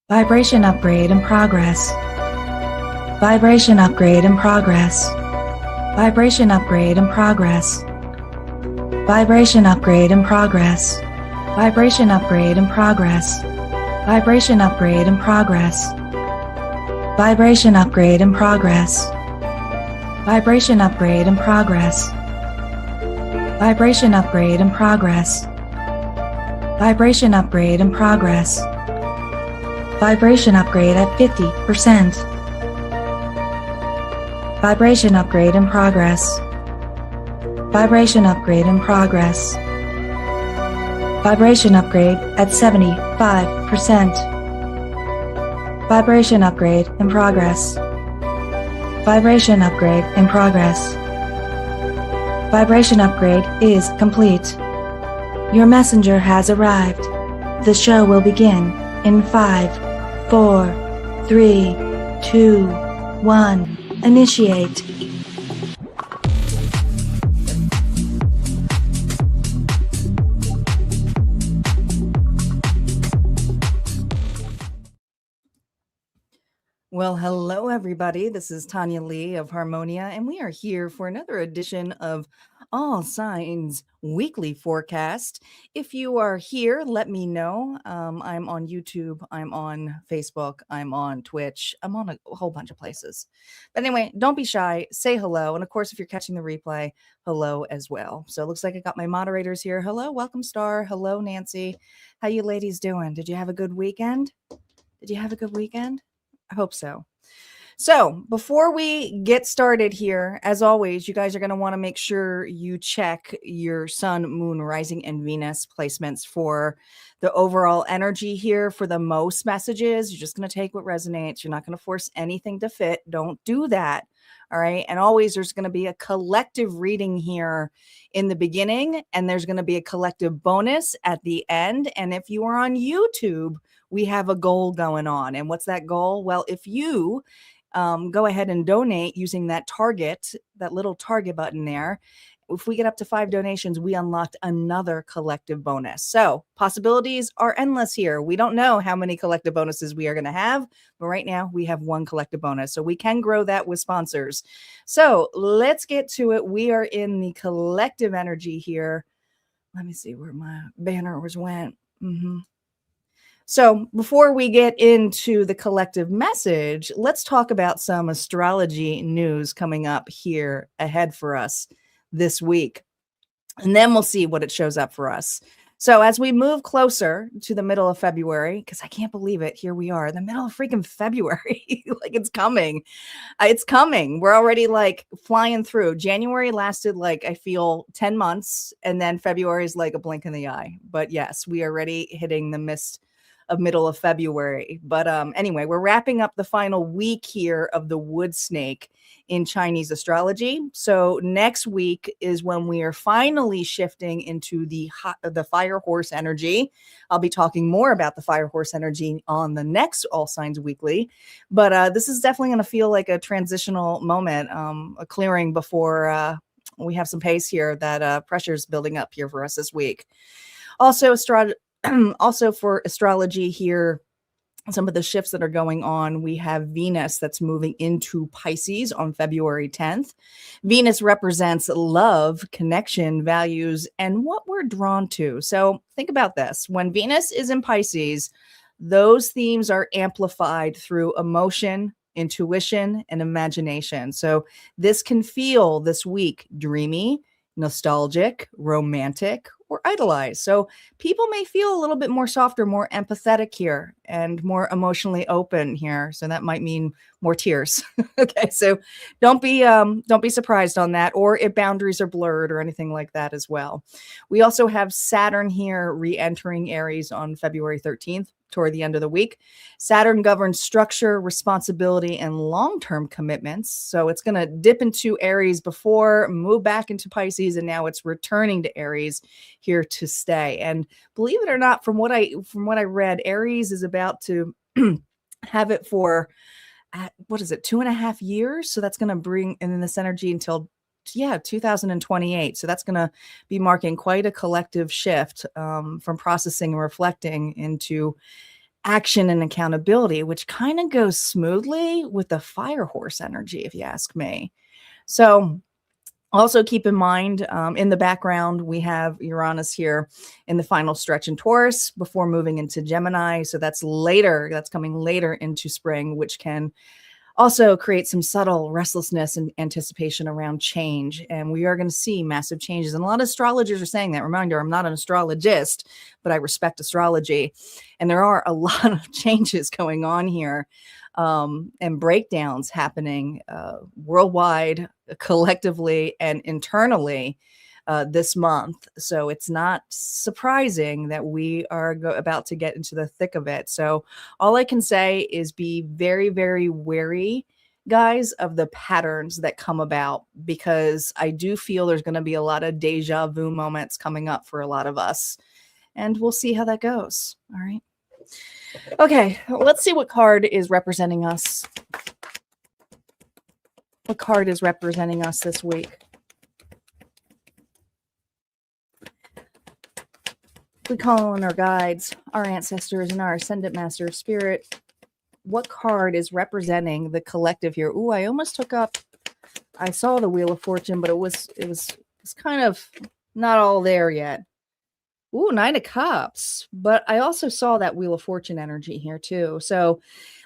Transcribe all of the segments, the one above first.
Vibration upgrade in progress. Vibration upgrade in progress. Vibration upgrade in progress. Vibration upgrade in progress. Vibration upgrade in progress. Vibration upgrade in progress. Vibration upgrade in progress. Vibration upgrade in progress. Vibration upgrade in progress. Vibration upgrade in progress. Vibration upgrade at 50%. Vibration upgrade in progress. Vibration upgrade in progress. Vibration upgrade at 75%. Vibration upgrade in progress. Vibration upgrade in progress. Vibration upgrade is complete. Your messenger has arrived. The show will begin in 5, 4, 3, 2, 1. Initiate. Well, hello, everybody. This is Tanya Lee of Harmonia, and we are here for another edition of All Signs Weekly Forecast. If you are here, let me know. I'm on YouTube, I'm on Facebook, I'm on Twitch, I'm on a whole bunch of places. But anyway, don't be shy, say hello. And of course, if you're catching the replay, hello as well. So it looks like I got my moderators here. Hello, welcome, Star. Hello, Nancy. How you ladies doing? Did you have a good weekend? I hope so. So before we get started here, as always, you guys are going to want to make sure you check your sun, moon, rising, and Venus placements for the overall energy here for the most messages. You're just going to take what resonates. You're not going to force anything to fit. Don't do that. All right. And always there's going to be a collective reading here in the beginning, and there's going to be a collective bonus at the end. And if you are on YouTube, we have a goal going on. And what's that goal? Well, if you go ahead and donate using that little target button there, if we get up to 5 donations, we unlocked another collective bonus. So possibilities are endless here. We don't know how many collective bonuses we are going to have, but right now we have one collective bonus. So we can grow that with sponsors. So let's get to it. We are in the collective energy here. Let me see where my banner went. So before we get into the collective message, let's talk about some astrology news coming up here ahead for us this week. And then we'll see what it shows up for us. So as we move closer to the middle of February, because I can't believe it, here we are in the middle of freaking February. Like it's coming. It's coming. We're already like flying through. January lasted like, I feel 10 months. And then February is like a blink in the eye. But yes, we are already hitting the mist of middle of February. But anyway, we're wrapping up the final week here of the wood snake in Chinese astrology. So next week is when we are finally shifting into the fire horse energy. I'll be talking more about the fire horse energy on the next All Signs Weekly. But this is definitely going to feel like a transitional moment, a clearing before we have some pace here. That pressure's building up here for us this week. Also, also for astrology here, some of the shifts that are going on, we have Venus that's moving into Pisces on February 10th. Venus represents love, connection, values, and what we're drawn to. So think about this. When Venus is in Pisces, those themes are amplified through emotion, intuition, and imagination. So this can feel this week dreamy, nostalgic, romantic, or idolized. So people may feel a little bit more softer, more empathetic here, and more emotionally open here. So that might mean more tears. Okay, so don't be surprised on that, or if boundaries are blurred or anything like that as well. We also have Saturn here re-entering Aries on February 13th. Toward the end of the week. Saturn governs structure, responsibility, and long-term commitments. So it's going to dip into Aries before, move back into Pisces, and now it's returning to Aries here to stay. And believe it or not, from what I read, Aries is about to have it for 2.5 years. So that's going to bring in this energy until 2028. So that's going to be marking quite a collective shift from processing and reflecting into action and accountability, which kind of goes smoothly with the fire horse energy, if you ask me. So also keep in mind, in the background, we have Uranus here in the final stretch in Taurus before moving into Gemini. So that's later, that's coming later into spring, which can also create some subtle restlessness and anticipation around change. And we are going to see massive changes. And a lot of astrologers are saying that. Reminder, I'm not an astrologist, but I respect astrology. And there are a lot of changes going on here, and breakdowns happening worldwide, collectively, and internally this month. So it's not surprising that we are about to get into the thick of it. So all I can say is be very, very wary, guys, of the patterns that come about, because I do feel there's going to be a lot of deja vu moments coming up for a lot of us. And we'll see how that goes. All right. Okay, let's see what card is representing us. What card is representing us this week? We call on our guides, our ancestors, and our ascendant master spirit. What card is representing the collective here? Ooh, I almost took up, I saw the Wheel of Fortune, but it's kind of not all there yet. Ooh, Nine of Cups. But I also saw that Wheel of Fortune energy here too. So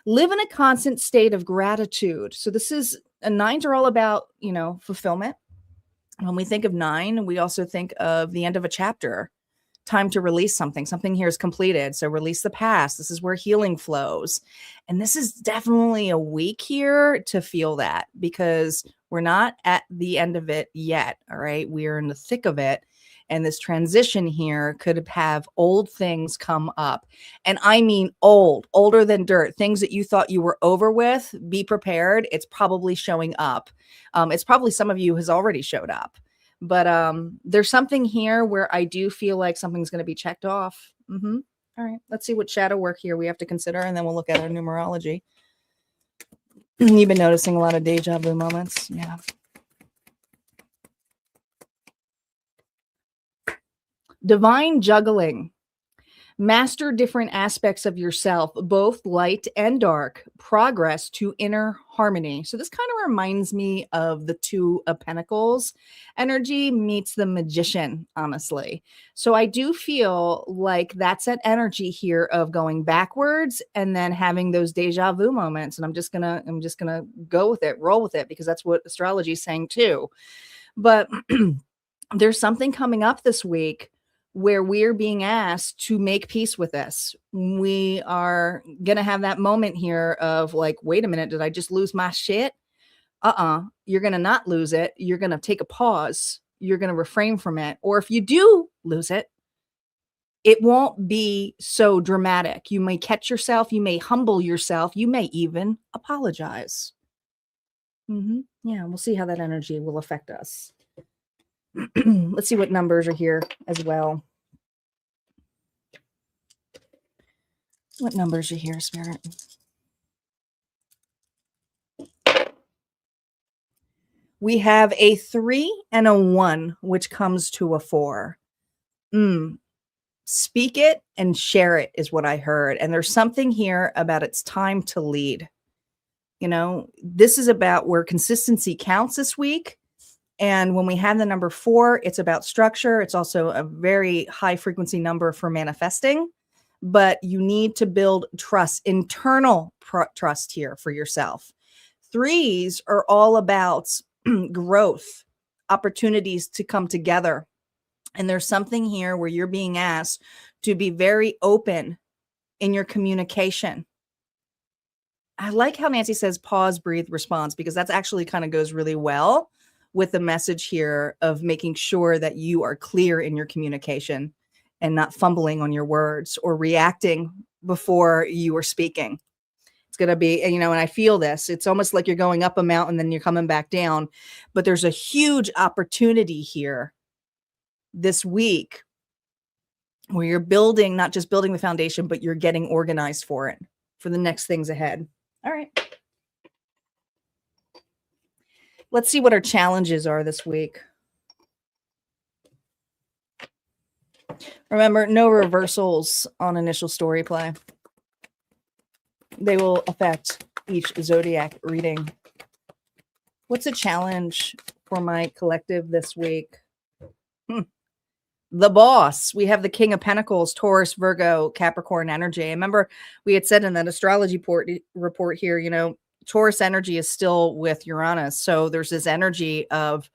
live in a constant state of gratitude. So this is, nines are all about, fulfillment. When we think of 9, we also think of the end of a chapter. Time to release something. Something here is completed. So release the past. This is where healing flows. And this is definitely a week here to feel that, because we're not at the end of it yet. All right. We are in the thick of it. And this transition here could have old things come up. And I mean old, older than dirt, things that you thought you were over with. Be prepared. It's probably showing up. It's probably some of you has already showed up. But there's something here where I do feel like something's going to be checked off. All right. Let's see what shadow work here we have to consider, and then we'll look at our numerology. You've been noticing a lot of deja vu moments. Yeah. Divine juggling. Master different aspects of yourself, both light and dark. Progress to inner harmony. So this kind of reminds me of the Two of Pentacles energy meets the Magician, honestly. So I do feel like that's that energy here of going backwards and then having those deja vu moments. And I'm just gonna go with it, roll with it, because that's what astrology is saying too. But there's something coming up this week where we're being asked to make peace with this. We are going to have that moment here of like, wait a minute, did I just lose my shit? You're going to not lose it. You're going to take a pause. You're going to refrain from it. Or if you do lose it, it won't be so dramatic. You may catch yourself. You may humble yourself. You may even apologize. Yeah, we'll see how that energy will affect us. Let's see what numbers are here as well. What numbers are here, Spirit? We have a 3 and a 1, which comes to a 4. Speak it and share it is what I heard. And there's something here about it's time to lead. This is about where consistency counts this week. And when we have the number 4, it's about structure. It's also a very high frequency number for manifesting, but you need to build trust, internal trust here for yourself. 3s are all about growth, opportunities to come together. And there's something here where you're being asked to be very open in your communication. I like how Nancy says pause, breathe, response, because that's actually kind of goes really well with the message here of making sure that you are clear in your communication and not fumbling on your words or reacting before you are speaking. It's going to be, and I feel this, it's almost like you're going up a mountain, then you're coming back down, but there's a huge opportunity here this week where you're building, not just building the foundation, but you're getting organized for it, for the next things ahead. All right. Let's see what our challenges are this week. Remember, no reversals on initial story play. They will affect each zodiac reading. What's a challenge for my collective this week? The boss. We have the King of Pentacles, Taurus, Virgo, Capricorn energy. I remember we had said in that astrology report here, you know, Taurus energy is still with Uranus. So there's this energy of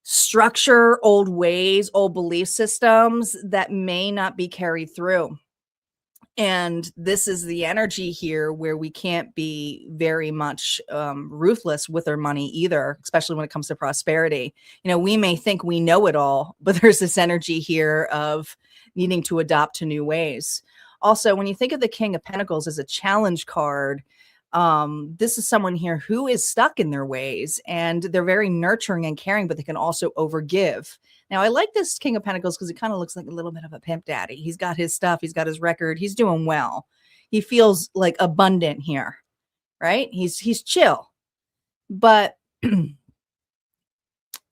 structure, old ways, old belief systems that may not be carried through. And this is the energy here where we can't be very much ruthless with our money either, especially when it comes to prosperity. You know, we may think we know it all, but there's this energy here of needing to adopt to new ways. Also, when you think of the King of Pentacles as a challenge card, this is someone here who is stuck in their ways, and they're very nurturing and caring, but they can also overgive. Now, I like this King of Pentacles because he kind of looks like a little bit of a pimp daddy. He's got his stuff. He's got his record. He's doing well. He feels like abundant here, right? He's chill. But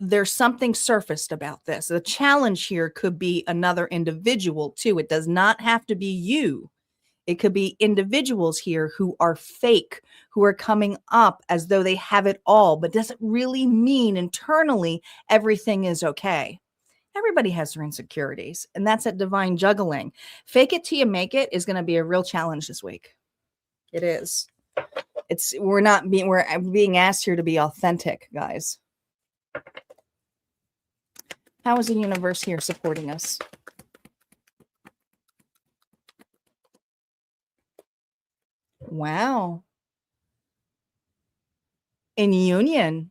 there's something surfaced about this. The challenge here could be another individual too. It does not have to be you. It could be individuals here who are fake, who are coming up as though they have it all, but doesn't really mean internally everything is okay. Everybody has their insecurities, and that's at divine juggling. Fake it till you make it is going to be a real challenge this week. It is. We're being asked here to be authentic, guys. How is the universe here supporting us? Wow. In union,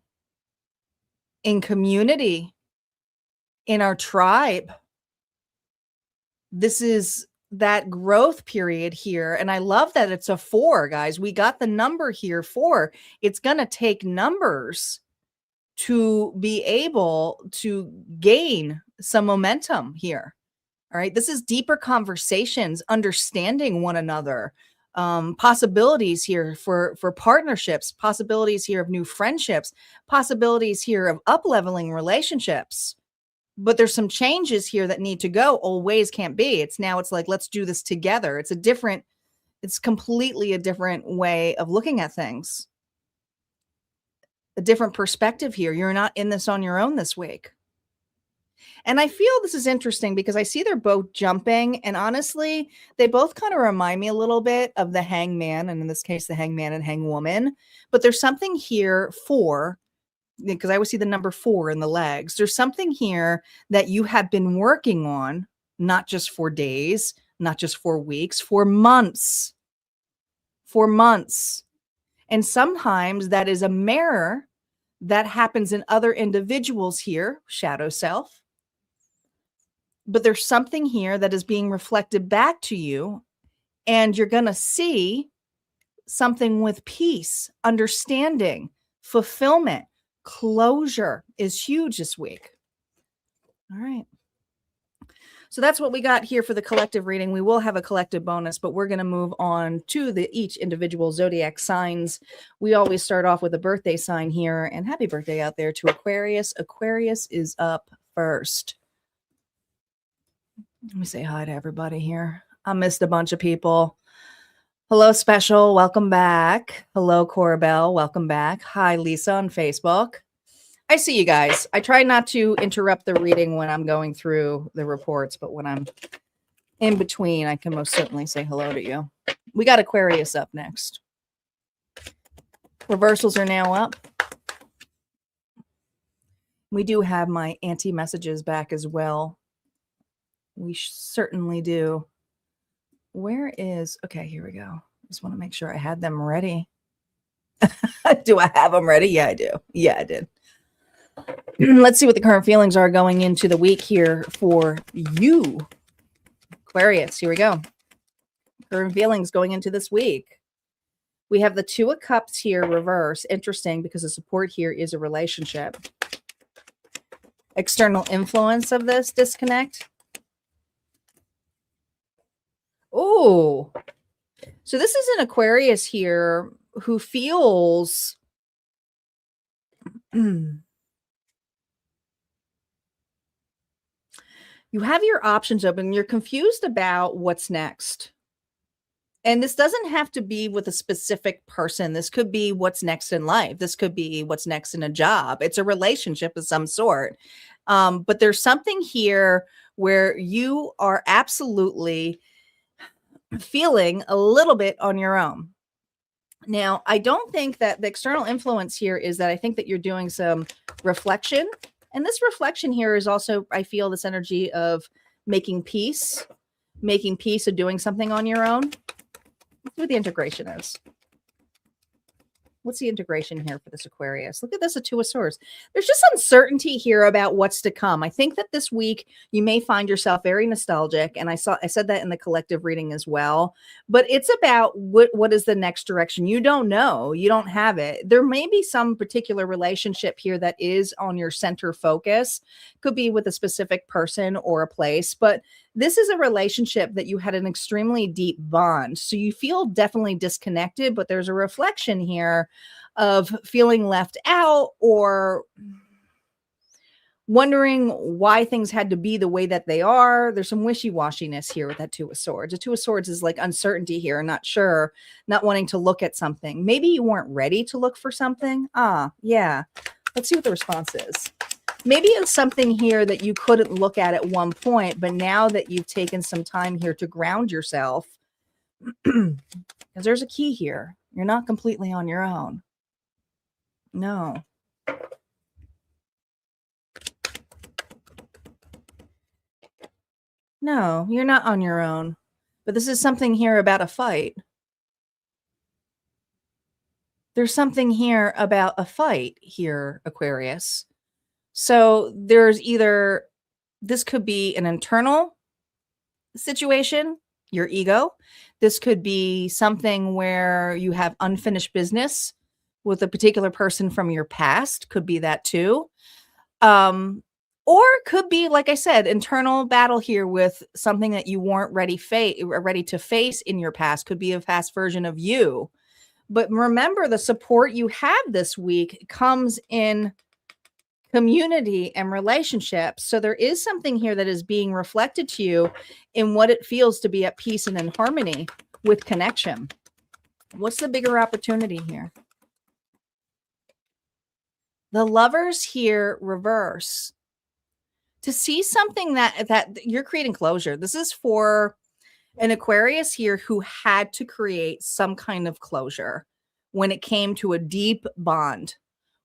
in community, in our tribe. This is that growth period here. And I love that it's a 4, guys. We got the number here, 4. It's going to take numbers to be able to gain some momentum here. All right. This is deeper conversations, understanding one another, possibilities here for partnerships, possibilities here of new friendships, possibilities here of up-leveling relationships. But there's some changes here that need to go. Old ways can't be. It's like, let's do this together. It's completely a different way of looking at things. A different perspective here. You're not in this on your own this week. And I feel this is interesting because I see they're both jumping. And honestly, they both kind of remind me a little bit of the hangman. And in this case, the hangman and hangwoman. But there's something here because I always see the number 4 in the legs. There's something here that you have been working on, not just for days, not just for weeks, for months. For months. And sometimes that is a mirror that happens in other individuals here, shadow self. But there's something here that is being reflected back to you, and you're going to see something with peace, understanding, fulfillment. Closure is huge this week. All right. So that's what we got here for the collective reading. We will have a collective bonus, but we're going to move on to each individual zodiac signs. We always start off with a birthday sign here, and happy birthday out there to Aquarius. Aquarius is up first. Let me say hi to everybody here. I missed a bunch of people. Hello, Special. Welcome back. Hello, Corabelle. Welcome back. Hi, Lisa on Facebook. I see you guys. I try not to interrupt the reading when I'm going through the reports, but when I'm in between, I can most certainly say hello to you. We got Aquarius up next. Reversals are now up. We do have my anti-messages back as well. We certainly do. Okay, here we go. Just want to make sure I had them ready. Do I have them ready? Yeah, I do. Yeah, I did. Let's see what the current feelings are going into the week here for you, Aquarius. Here we go. Current feelings going into this week. We have the 2 of Cups here reverse. Interesting because the support here is a relationship. External influence of this disconnect. Oh, so this is an Aquarius here who feels you have your options open. You're confused about what's next. And this doesn't have to be with a specific person. This could be what's next in life. This could be what's next in a job. It's a relationship of some sort. But there's something here where you are absolutely feeling a little bit on your own. Now, I don't think that the external influence here is that I think that you're doing some reflection. And this reflection here is also, I feel, this energy of making peace of doing something on your own. Let's see what the integration is. What's the integration here for this Aquarius? Look at this, a Two of Swords. There's just uncertainty here about what's to come. I think that this week you may find yourself very nostalgic, and I said that in the collective reading as well. But it's about what is the next direction. You don't know. You don't have it. There may be some particular relationship here that is on your center focus. Could be with a specific person or a place, but this is a relationship that you had an extremely deep bond. So you feel definitely disconnected, but there's a reflection here of feeling left out or wondering why things had to be the way that they are. There's some wishy-washiness here with that Two of Swords. The Two of Swords is like uncertainty here, not sure, not wanting to look at something. Maybe you weren't ready to look for something. Yeah. Let's see what the response is. Maybe it's something here that you couldn't look at one point, but now that you've taken some time here to ground yourself, because there's a key here. You're not completely on your own. No. No, you're not on your own. But this is something here about a fight. There's something here about a fight here, Aquarius. So there's either, this could be an internal situation, your ego. This could be something where you have unfinished business with a particular person from your past. Could be that too. Or could be, like I said, internal battle here with something that you weren't ready to face in your past. Could be a past version of you. But remember, the support you have this week comes in community and relationships. So there is something here that is being reflected to you in what it feels to be at peace and in harmony with connection. What's the bigger opportunity here? The Lovers here reverse. To see something that you're creating closure. This is for an Aquarius here who had to create some kind of closure when it came to a deep bond.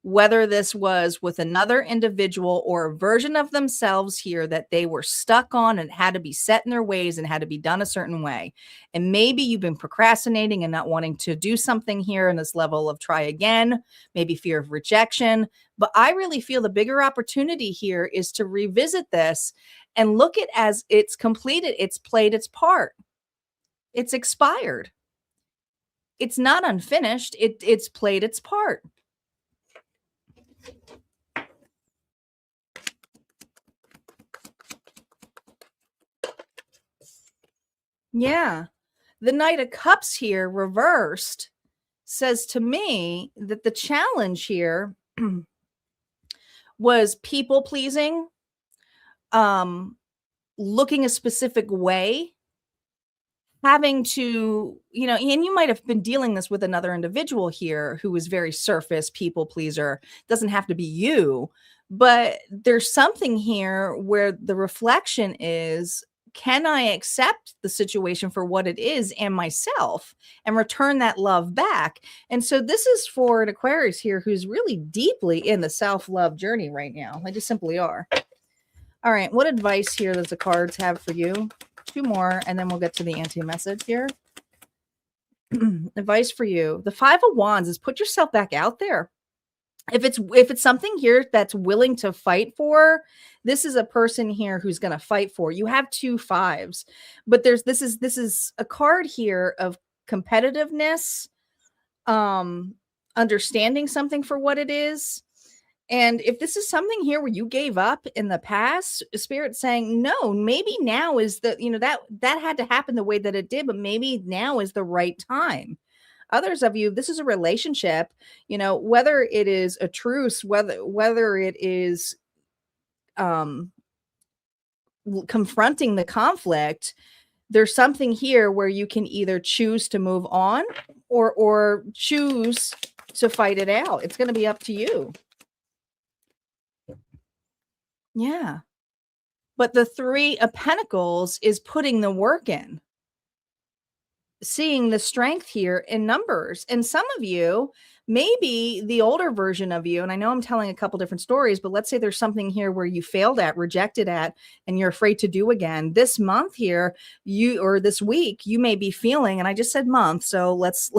Whether this was with another individual or a version of themselves here that they were stuck on and had to be set in their ways and had to be done a certain way. And maybe you've been procrastinating and not wanting to do something here in this level of try again, maybe fear of rejection. But I really feel the bigger opportunity here is to revisit this and look at as it's completed. It's played its part. It's expired. It's not unfinished. It's played its part. Yeah. The Knight of Cups here reversed says to me that the challenge here was people pleasing, looking a specific way, having to, and you might have been dealing this with another individual here who was very surface people pleaser. Doesn't have to be you, but there's something here where the reflection is, can I accept the situation for what it is and myself and return that love back? And so this is for an Aquarius here who's really deeply in the self-love journey right now. They just simply are. All right. What advice here does the cards have for you? 2 more, and then we'll get to the anti-message here. Advice for you. The 5 of Wands is put yourself back out there. If it's something here that's willing to fight for, this is a person here who's going to fight for. You have 2 5s, but this is a card here of competitiveness, understanding something for what it is. And if this is something here where you gave up in the past, Spirit saying, no, maybe now is that had to happen the way that it did, but maybe now is the right time. Others of you, this is a relationship, whether it is a truce, whether it is confronting the conflict, there's something here where you can either choose to move on or choose to fight it out. It's going to be up to you. Yeah. But the Three of Pentacles is putting the work in, seeing the strength here in numbers. And some of you, maybe the older version of you, and I know I'm telling a couple different stories, but let's say there's something here where you failed at, rejected at, and you're afraid to do again. This month here, or this week, you may be feeling, and I just said month, so let's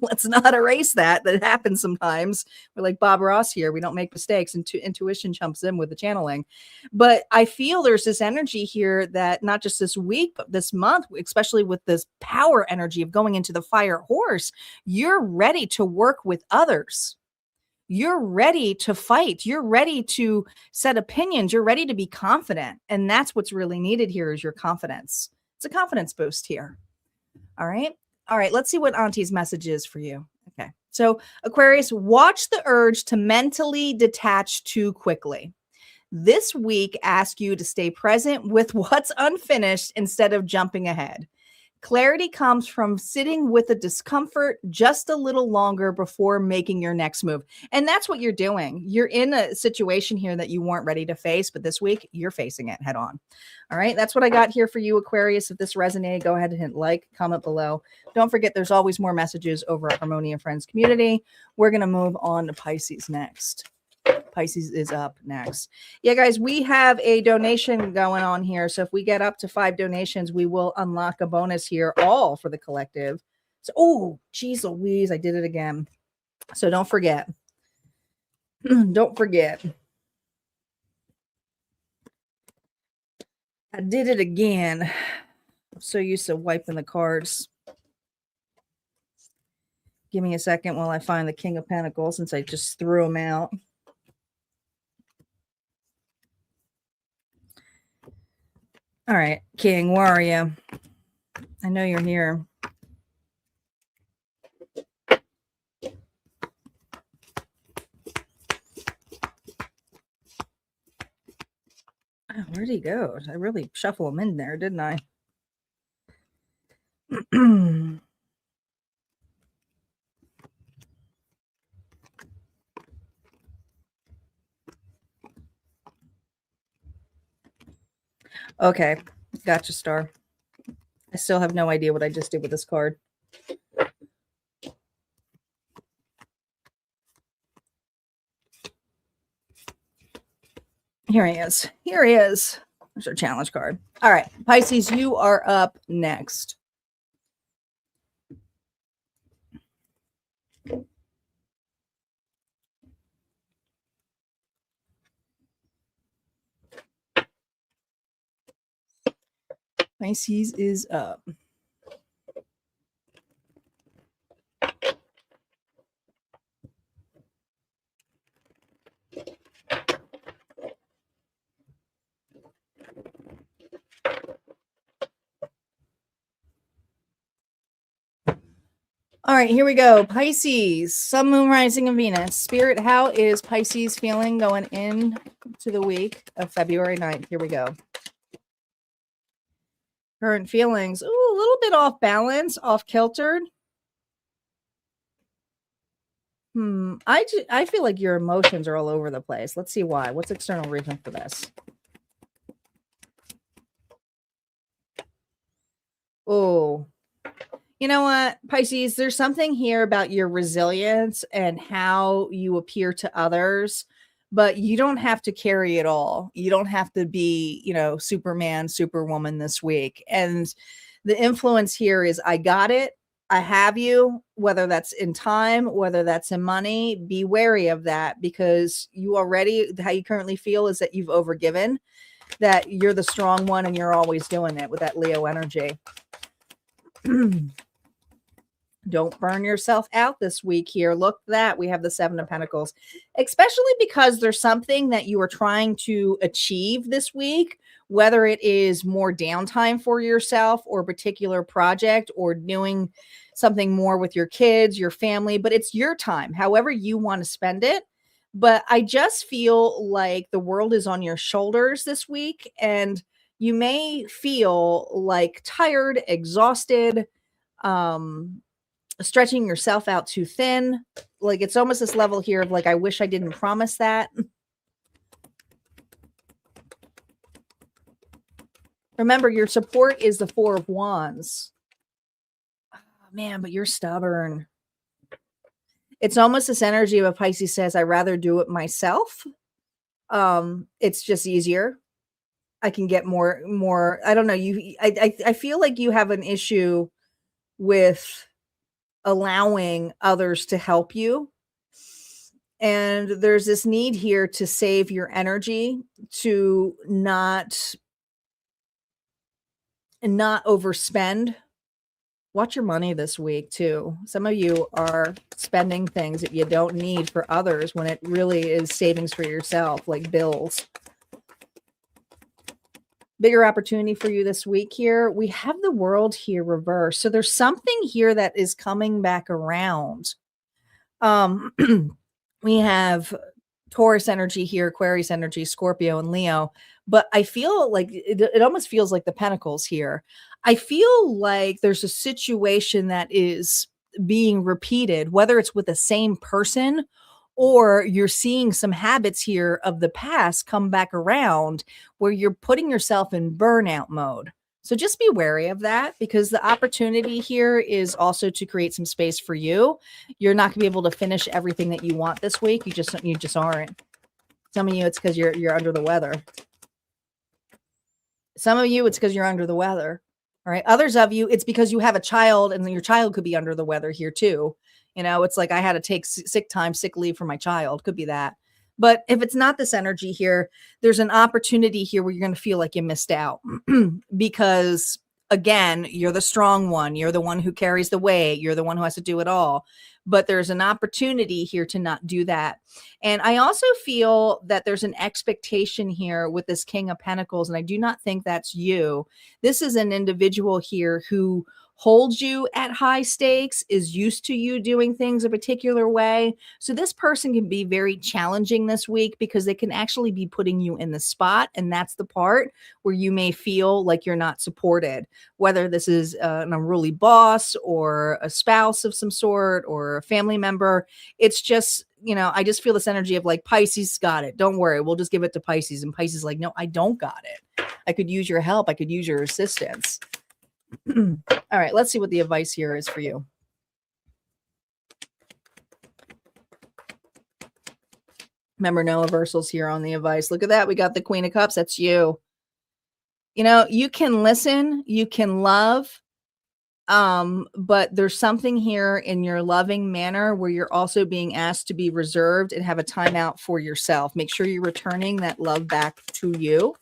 let's not erase that. That happens sometimes. We're like Bob Ross here. We don't make mistakes, and intuition jumps in with the channeling. But I feel there's this energy here that not just this week, but this month, especially with this power energy of going into the fire horse, you're ready to work with others. You're ready to fight. You're ready to set opinions. You're ready to be confident. And that's what's really needed here is your confidence. It's a confidence boost here. All right. All right. Let's see what Auntie's message is for you. Okay. So Aquarius, watch the urge to mentally detach too quickly. This week, ask you to stay present with what's unfinished instead of jumping ahead. Clarity comes from sitting with the discomfort just a little longer before making your next move. And that's what you're doing. You're in a situation here that you weren't ready to face, but this week you're facing it head on. All right. That's what I got here for you, Aquarius. If this resonated, go ahead and hit like, comment below. Don't forget, there's always more messages over at Harmonia Friends community. We're going to move on to Pisces next. Pisces is up next. Yeah, guys, we have a donation going on here. So if we get up to 5 donations, we will unlock a bonus here, all for the collective. So, oh, geez Louise, I did it again. So don't forget. Don't forget. I did it again. I'm so used to wiping the cards. Give me a second while I find the King of Pentacles, since I just threw them out. All right, King, where are you? I know you're here. Oh, where'd he go? I really shuffle him in there, didn't I? Okay, gotcha, Star. I still have no idea what I just did with this card. Here he is. Here he is. There's our challenge card. All right, Pisces, you are up next. Pisces is up. All right, here we go. Pisces, Sun, Moon, Rising, and Venus. Spirit, how is Pisces feeling going in to the week of February 9th? Here we go. Current feelings. Ooh, a little bit off balance, off kiltered. I feel like your emotions are all over the place. Let's see why. What's external reason for this? Oh, you know what, Pisces, there's something here about your resilience and how you appear to others, but you don't have to carry it all. You don't have to be, Superman, Superwoman this week. And the influence here is, I got it. I have you, whether that's in time, whether that's in money. Be wary of that, because how you currently feel is that you've overgiven, that you're the strong one and you're always doing it with that Leo energy. Don't burn yourself out this week here. Look, that we have the 7 of Pentacles, especially because there's something that you are trying to achieve this week, whether it is more downtime for yourself or a particular project or doing something more with your kids, your family, but it's your time, however you want to spend it. But I just feel like the world is on your shoulders this week, and You may feel like tired, exhausted, stretching yourself out too thin. Like it's almost this level here of like, I wish I didn't promise that. Remember, your support is the Four of Wands. Oh, man, but you're stubborn. It's almost this energy of a Pisces says, I'd rather do it myself. It's just easier. I can get more. I don't know. I feel like you have an issue with allowing others to help you. And there's this need here to save your energy, to not overspend. Watch your money this week too. Some of you are spending things that you don't need for others when it really is savings for yourself, like bills. Bigger opportunity for you this week here. We have the world here reversed. So there's something here that is coming back around. We have Taurus energy here, Aquarius energy, Scorpio and Leo. But I feel like it almost feels like the Pentacles here. I feel like there's a situation that is being repeated, whether it's with the same person or you're seeing some habits here of the past come back around where you're putting yourself in burnout mode. So just be wary of that, because the opportunity here is also to create some space for you. You're not gonna be able to finish everything that you want this week. You just aren't. Some of you, it's because you're under the weather. Some of you, it's because you're under the weather. All right. Others of you, it's because you have a child and your child could be under the weather here too. You know, it's like I had to take sick leave for my child. Could be that. But if it's not this energy here, there's an opportunity here where you're going to feel like you missed out because, again, you're the strong one. You're the one who carries the weight. You're the one who has to do it all. But there's an opportunity here to not do that. And I also feel that there's an expectation here with this King of Pentacles, and I do not think that's you. This is an individual here who holds you at high stakes, is used to you doing things a particular way. So this person can be very challenging this week because they can actually be putting you in the spot. And that's the part where you may feel like you're not supported, whether this is an unruly boss or a spouse of some sort or a family member. It's just, you know, I just feel this energy of like, Pisces got it. Don't worry. We'll just give it to Pisces. And Pisces like, no, I don't got it. I could use your help. I could use your assistance. All right, let's see what the advice here is for you. Remember, no reversals here on the advice. Look at that. We got the Queen of Cups. That's you. You know, you can listen, you can love, but there's something here in your loving manner where you're also being asked to be reserved and have a timeout for yourself. Make sure you're returning that love back to you.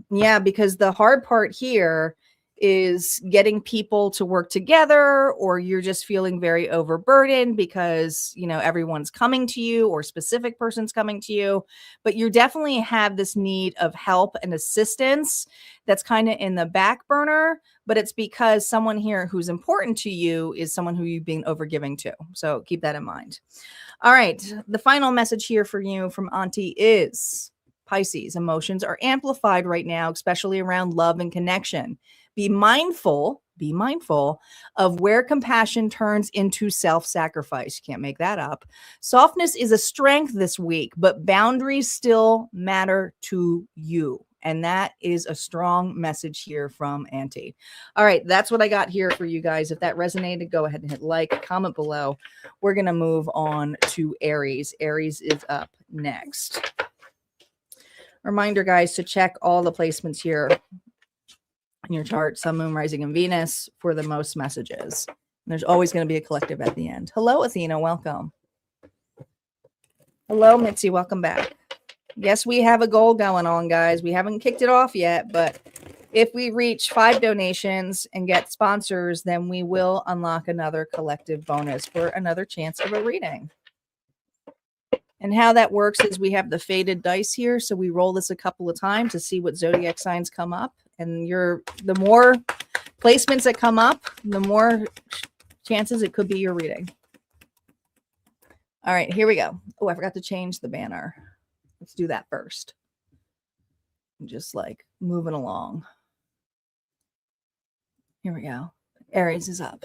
Yeah, because the hard part here is getting people to work together, or you're just feeling very overburdened because, you know, everyone's coming to you or specific person's coming to you, but you definitely have this need of help and assistance that's kind of in the back burner, but it's because someone here who's important to you is someone who you've been overgiving to. So keep that in mind. All right. The final message here for you from Auntie is Pisces. Emotions are amplified right now, especially around love and connection. Be mindful of where compassion turns into self-sacrifice. You can't make that up. Softness is a strength this week, but boundaries still matter to you. And that is a strong message here from Auntie. All right, that's what I got here for you guys. If that resonated, go ahead and hit like, comment below. We're going to move on to Aries. Aries is up next. Reminder, guys, to check all the placements here in your chart, Sun, Moon, Rising, and Venus for the most messages. And there's always going to be a collective at the end. Hello, Athena. Welcome. Hello, Mitzi. Welcome back. Yes, we have a goal going on, guys. We haven't kicked it off yet, but if we reach 5 donations and get sponsors, then we will unlock another collective bonus for another chance of a reading. And how that works is we have the faded dice here. So we roll this a couple of times to see what zodiac signs come up. And the more placements that come up, the more chances it could be your reading. All right, here we go. Oh, I forgot to change the banner. Let's do that first. Just like moving along. Here we go. Aries is up.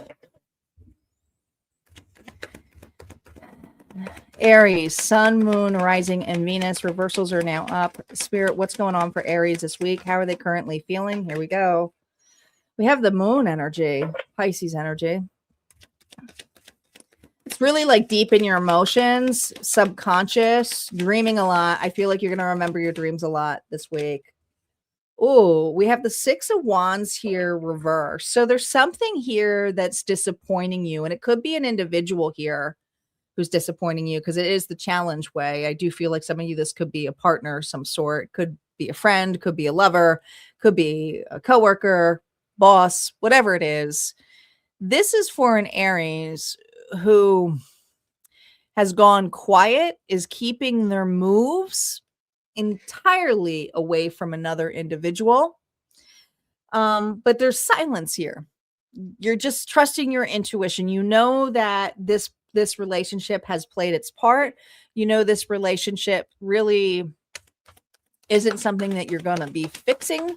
Aries, sun, moon, rising, and Venus. Reversals are now up. Spirit, what's going on for Aries this week? How are they currently feeling? Here we go. We have the moon energy, Pisces energy. It's really like deep in your emotions, subconscious, dreaming a lot. I feel like you're going to remember your dreams a lot this week. Oh, we have the 6 of Wands here reverse. So there's something here that's disappointing you, and it could be an individual here who's disappointing you because it is the challenge way. I do feel like some of you, this could be a partner of some sort, could be a friend, could be a lover, could be a coworker, boss, whatever it is. This is for an Aries who has gone quiet, is keeping their moves entirely away from another individual. But there's silence here. You're just trusting your intuition. You know that this relationship has played its part. You know, this relationship really isn't something that you're going to be fixing.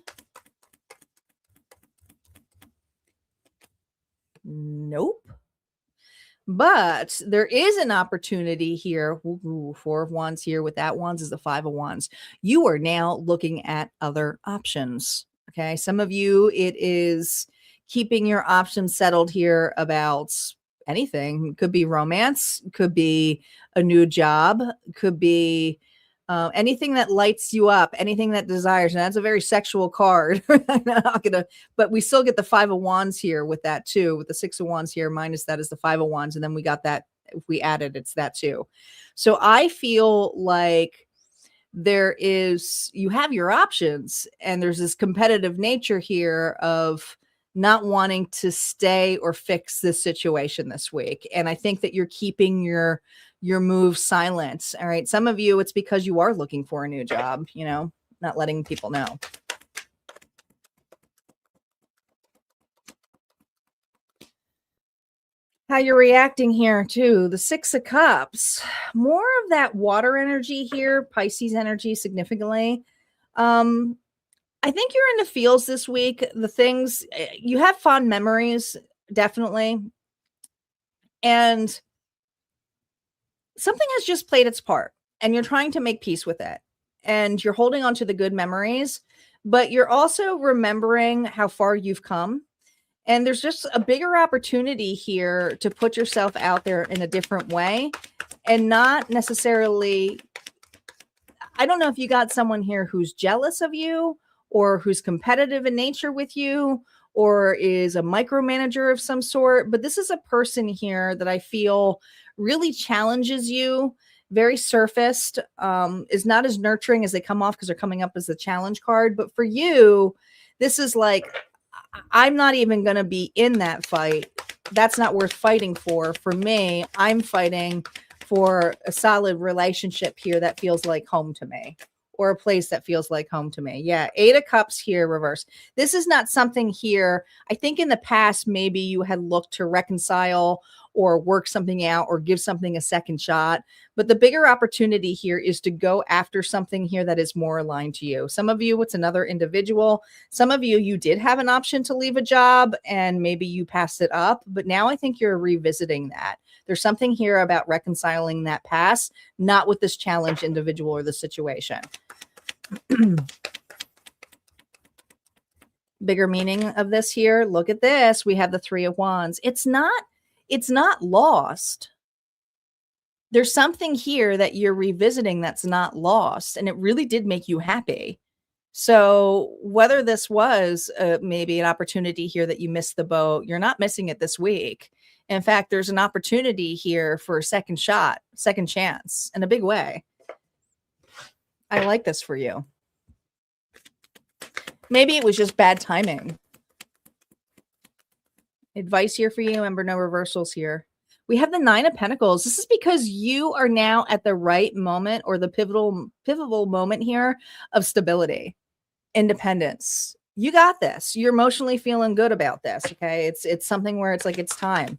Nope. But there is an opportunity here. Ooh, 4 of Wands here with that Wands is the 5 of Wands. You are now looking at other options. Okay. Some of you, it is keeping your options settled here about anything. It could be romance, could be a new job, could be anything that lights you up, anything that desires. And that's a very sexual card. But we still get the 5 of Wands here with that too, with the 6 of Wands here, minus that is the 5 of Wands. And then we got that, if we added, it's that too. So I feel like you have your options, and there's this competitive nature here of not wanting to stay or fix this situation this week. And I think that you're keeping your move silent. All right. Some of you, it's because you are looking for a new job, not letting people know. How you're reacting here to the 6 of Cups, more of that water energy here, Pisces energy significantly. I think you're in the feels this week. The things you have fond memories, definitely. And something has just played its part, and you're trying to make peace with it. And you're holding on to the good memories, but you're also remembering how far you've come. And there's just a bigger opportunity here to put yourself out there in a different way, and not necessarily, I don't know if you got someone here who's jealous of you or who's competitive in nature with you or is a micromanager of some sort, but this is a person here that I feel really challenges you, very surfaced, is not as nurturing as they come off because they're coming up as the challenge card. But for you, this is like, I'm not even going to be in that fight. That's not worth fighting for. For me, I'm fighting for a solid relationship here that feels like home to me, or a place that feels like home to me. Yeah. 8 of Cups here, reverse. This is not something here. I think in the past, maybe you had looked to reconcile or work something out or give something a second shot. But the bigger opportunity here is to go after something here that is more aligned to you. Some of you, it's another individual. Some of you, you did have an option to leave a job and maybe you passed it up. But now I think you're revisiting that. There's something here about reconciling that past, not with this challenge individual or the situation. Bigger meaning of this here. Look at this. We have the 3 of Wands. It's not lost. There's something here that you're revisiting that's not lost, and it really did make you happy. So whether this was maybe an opportunity here that you missed the boat, you're not missing it this week. In fact, there's an opportunity here for a second shot, second chance in a big way. I like this for you. Maybe it was just bad timing. Advice here for you. Remember, no reversals here. We have the 9 of Pentacles. This is because you are now at the right moment, or the pivotal moment here of stability, independence. You got this. You're emotionally feeling good about this. Okay. It's something where it's like, it's time.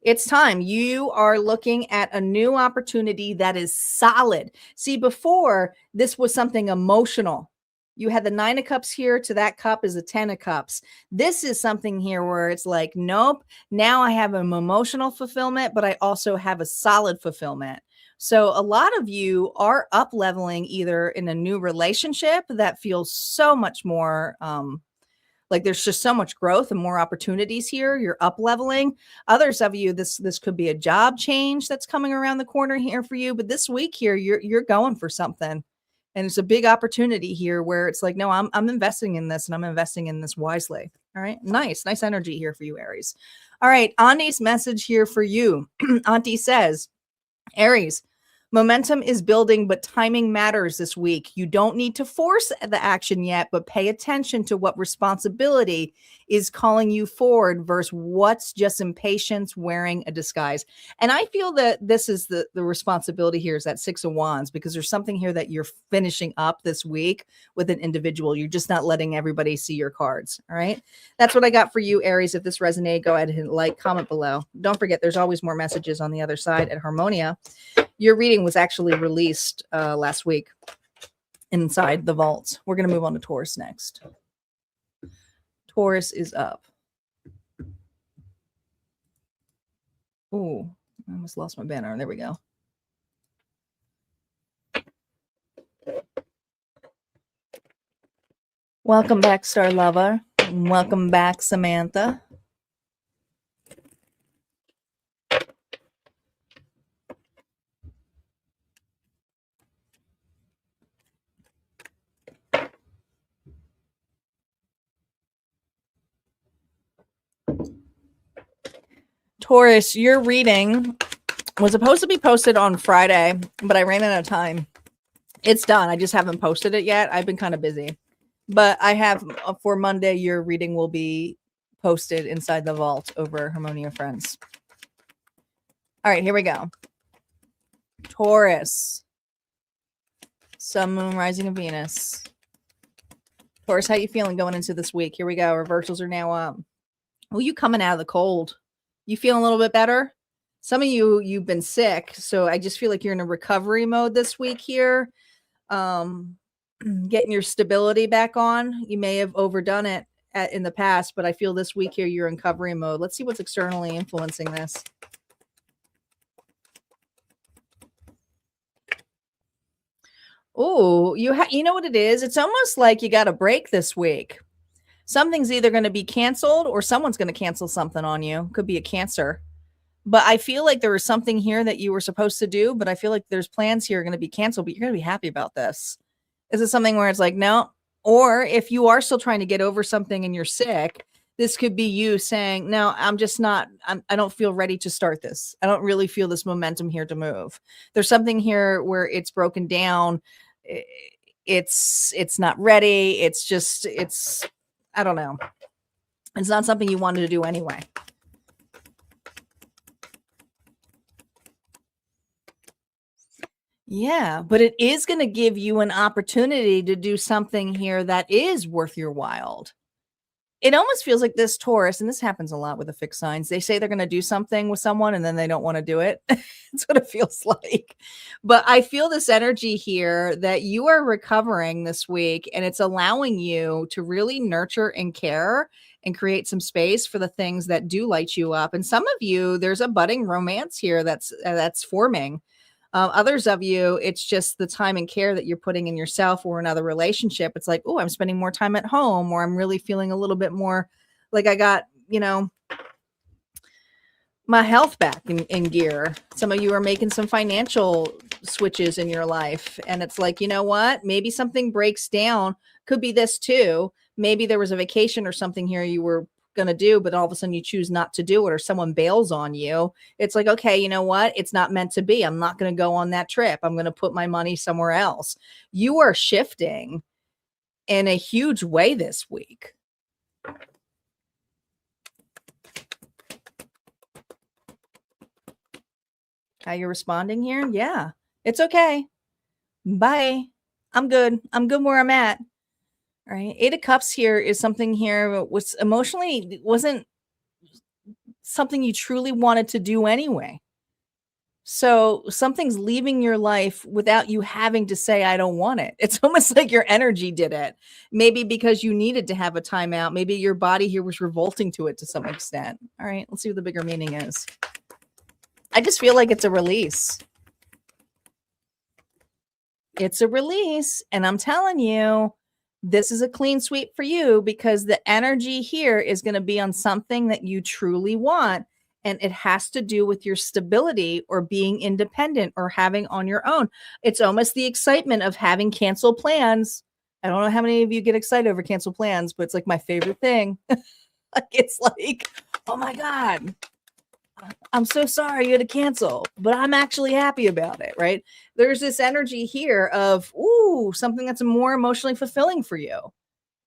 It's time. You are looking at a new opportunity that is solid. See, before this was something emotional. You had the 9 of cups here, to that cup is a 10 of cups. This is something here where it's like, nope, now I have an emotional fulfillment, but I also have a solid fulfillment. So a lot of you are up leveling either in a new relationship that feels so much more like there's just so much growth and more opportunities here. You're up leveling. Others of you, this could be a job change that's coming around the corner here for you. But this week here, you're going for something, and it's a big opportunity here where it's like, no, I'm investing in this, and I'm investing in this wisely. All right, nice energy here for you, Aries. All right, Auntie's message here for you. Auntie says, Aries, momentum is building, but timing matters this week. You don't need to force the action yet, but pay attention to what responsibility is calling you forward versus what's just impatience wearing a disguise. And I feel that this is the responsibility here is that 6 of Wands, because there's something here that you're finishing up this week with an individual. You're just not letting everybody see your cards. All right. That's what I got for you, Aries. If this resonated, go ahead and like, comment below. Don't forget, there's always more messages on the other side at Harmonia. Your reading was actually released last week inside the vault. We're going to move on to Taurus next. Taurus is up. Oh, I almost lost my banner. There we go. Welcome back, Star Lover. Welcome back, Samantha. Taurus, your reading was supposed to be posted on Friday, but I ran out of time. It's done. I just haven't posted it yet. I've been kind of busy. But I have, for Monday, your reading will be posted inside the vault over Harmonia Friends. All right, here we go. Taurus. Sun, Moon, Rising of Venus. Taurus, how you feeling going into this week? Here we go. Reversals are now up. Oh, you coming out of the cold. You feeling a little bit better? Some of you, you've been sick. So I just feel like you're in a recovery mode this week here. Getting your stability back on. You may have overdone it in the past, but I feel this week here you're in recovery mode. Let's see what's externally influencing this. Oh, you know what it is? It's almost like you got a break this week. Something's either going to be canceled or someone's going to cancel something on you. Could be a Cancer. But I feel like there was something here that you were supposed to do, but I feel like there's plans here going to be canceled, but you're going to be happy about this. Is it something where it's like, no? Or if you are still trying to get over something and you're sick, this could be you saying, no, I'm just not, I don't feel ready to start this. I don't really feel this momentum here to move. There's something here where it's broken down. It's not ready. It's I don't know. It's not something you wanted to do anyway. Yeah, but it is going to give you an opportunity to do something here that is worth your while. It almost feels like this Taurus, and this happens a lot with the fixed signs. They say they're going to do something with someone and then they don't want to do it. That's what it feels like. But I feel this energy here that you are recovering this week, and it's allowing you to really nurture and care and create some space for the things that do light you up. And some of you, there's a budding romance here that's forming. Others of you, it's just the time and care that you're putting in yourself or another relationship. It's like, oh, I'm spending more time at home, or I'm really feeling a little bit more like I got, my health back in gear. Some of you are making some financial switches in your life. And it's like, you know what? Maybe something breaks down. Could be this too. Maybe there was a vacation or something here you were going to do, but all of a sudden you choose not to do it, or someone bails on you. It's like, okay, you know what? It's not meant to be. I'm not going to go on that trip. I'm going to put my money somewhere else. You are shifting in a huge way this week. How you're responding here? Yeah, it's okay. Bye. I'm good. I'm good where I'm at. All right. 8 of Cups here is something here was emotionally wasn't something you truly wanted to do anyway. So something's leaving your life without you having to say, I don't want it. It's almost like your energy did it. Maybe because you needed to have a timeout. Maybe your body here was revolting to it to some extent. All right, let's see what the bigger meaning is. I just feel like it's a release. It's a release. And I'm telling you, this is a clean sweep for you because the energy here is going to be on something that you truly want. And it has to do with your stability or being independent or having on your own. It's almost the excitement of having canceled plans. I don't know how many of you get excited over canceled plans, but it's like my favorite thing. It's like, oh my God, I'm so sorry you had to cancel, but I'm actually happy about it, right? There's this energy here of, ooh, something that's more emotionally fulfilling for you.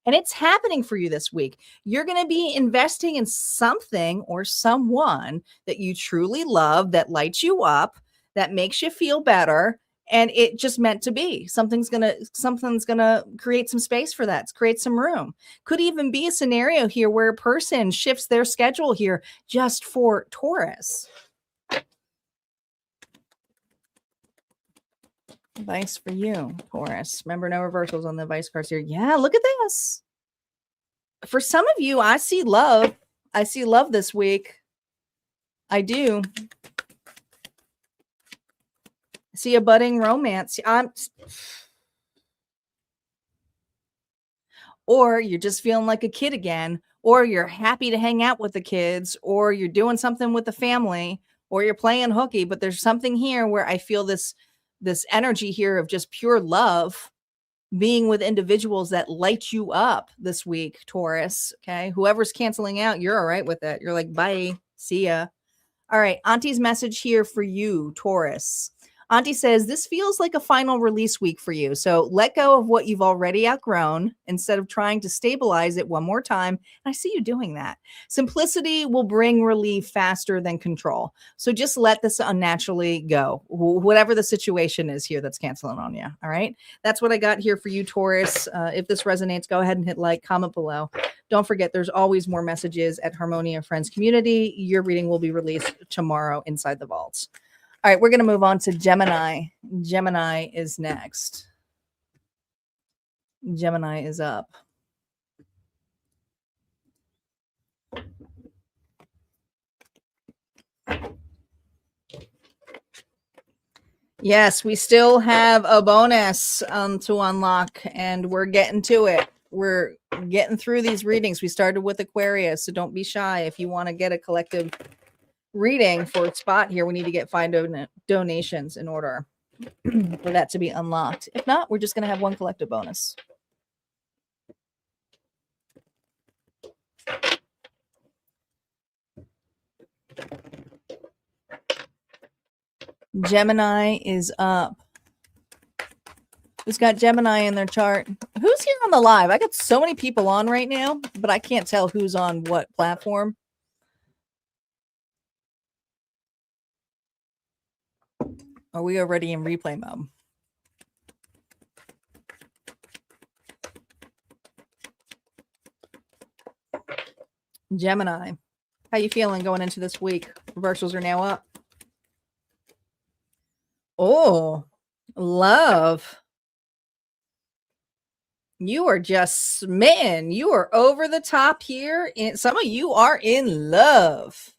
And it's happening for you this week. You're going to be investing in something or someone that you truly love, that lights you up, that makes you feel better. And it just meant to be. Something's gonna create some space for that, create some room. Could even be a scenario here where a person shifts their schedule here just for Taurus. Advice for you, Taurus. Remember, no reversals on the advice cards here. Yeah, look at this. For some of you, I see love. I see love this week. I do. I see a budding romance. Or you're just feeling like a kid again, or you're happy to hang out with the kids, or you're doing something with the family, or you're playing hooky. But there's something here where I feel this energy here of just pure love being with individuals that light you up this week, Taurus. Okay. Whoever's canceling out, you're all right with it. You're like, bye, see ya. All right. Auntie's message here for you, Taurus. Auntie says, this feels like a final release week for you. So let go of what you've already outgrown instead of trying to stabilize it one more time. And I see you doing that. Simplicity will bring relief faster than control. So just let this unnaturally go, whatever the situation is here that's canceling on you. All right. That's what I got here for you, Taurus. If this resonates, go ahead and hit like, comment below. Don't forget, there's always more messages at Harmonia Friends Community. Your reading will be released tomorrow inside the vaults. All right, we're going to move on to Gemini. Gemini is next. Gemini is up. Yes, we still have a bonus to unlock, and we're getting to it. We're getting through these readings. We started with Aquarius, so don't be shy. If you want to get a collective reading for a spot here, we need to get 5 donations in order for that to be unlocked. If not, we're just going to have one collective bonus. Gemini is up. Who's got Gemini in their chart? Who's here on the live? I got so many people on right now, but I can't tell who's on what platform. Are we already in replay mode? Gemini, how you feeling going into this week? Reversals are now up. Oh, love. You are just smitten. You are over the top here. And some of you are in love.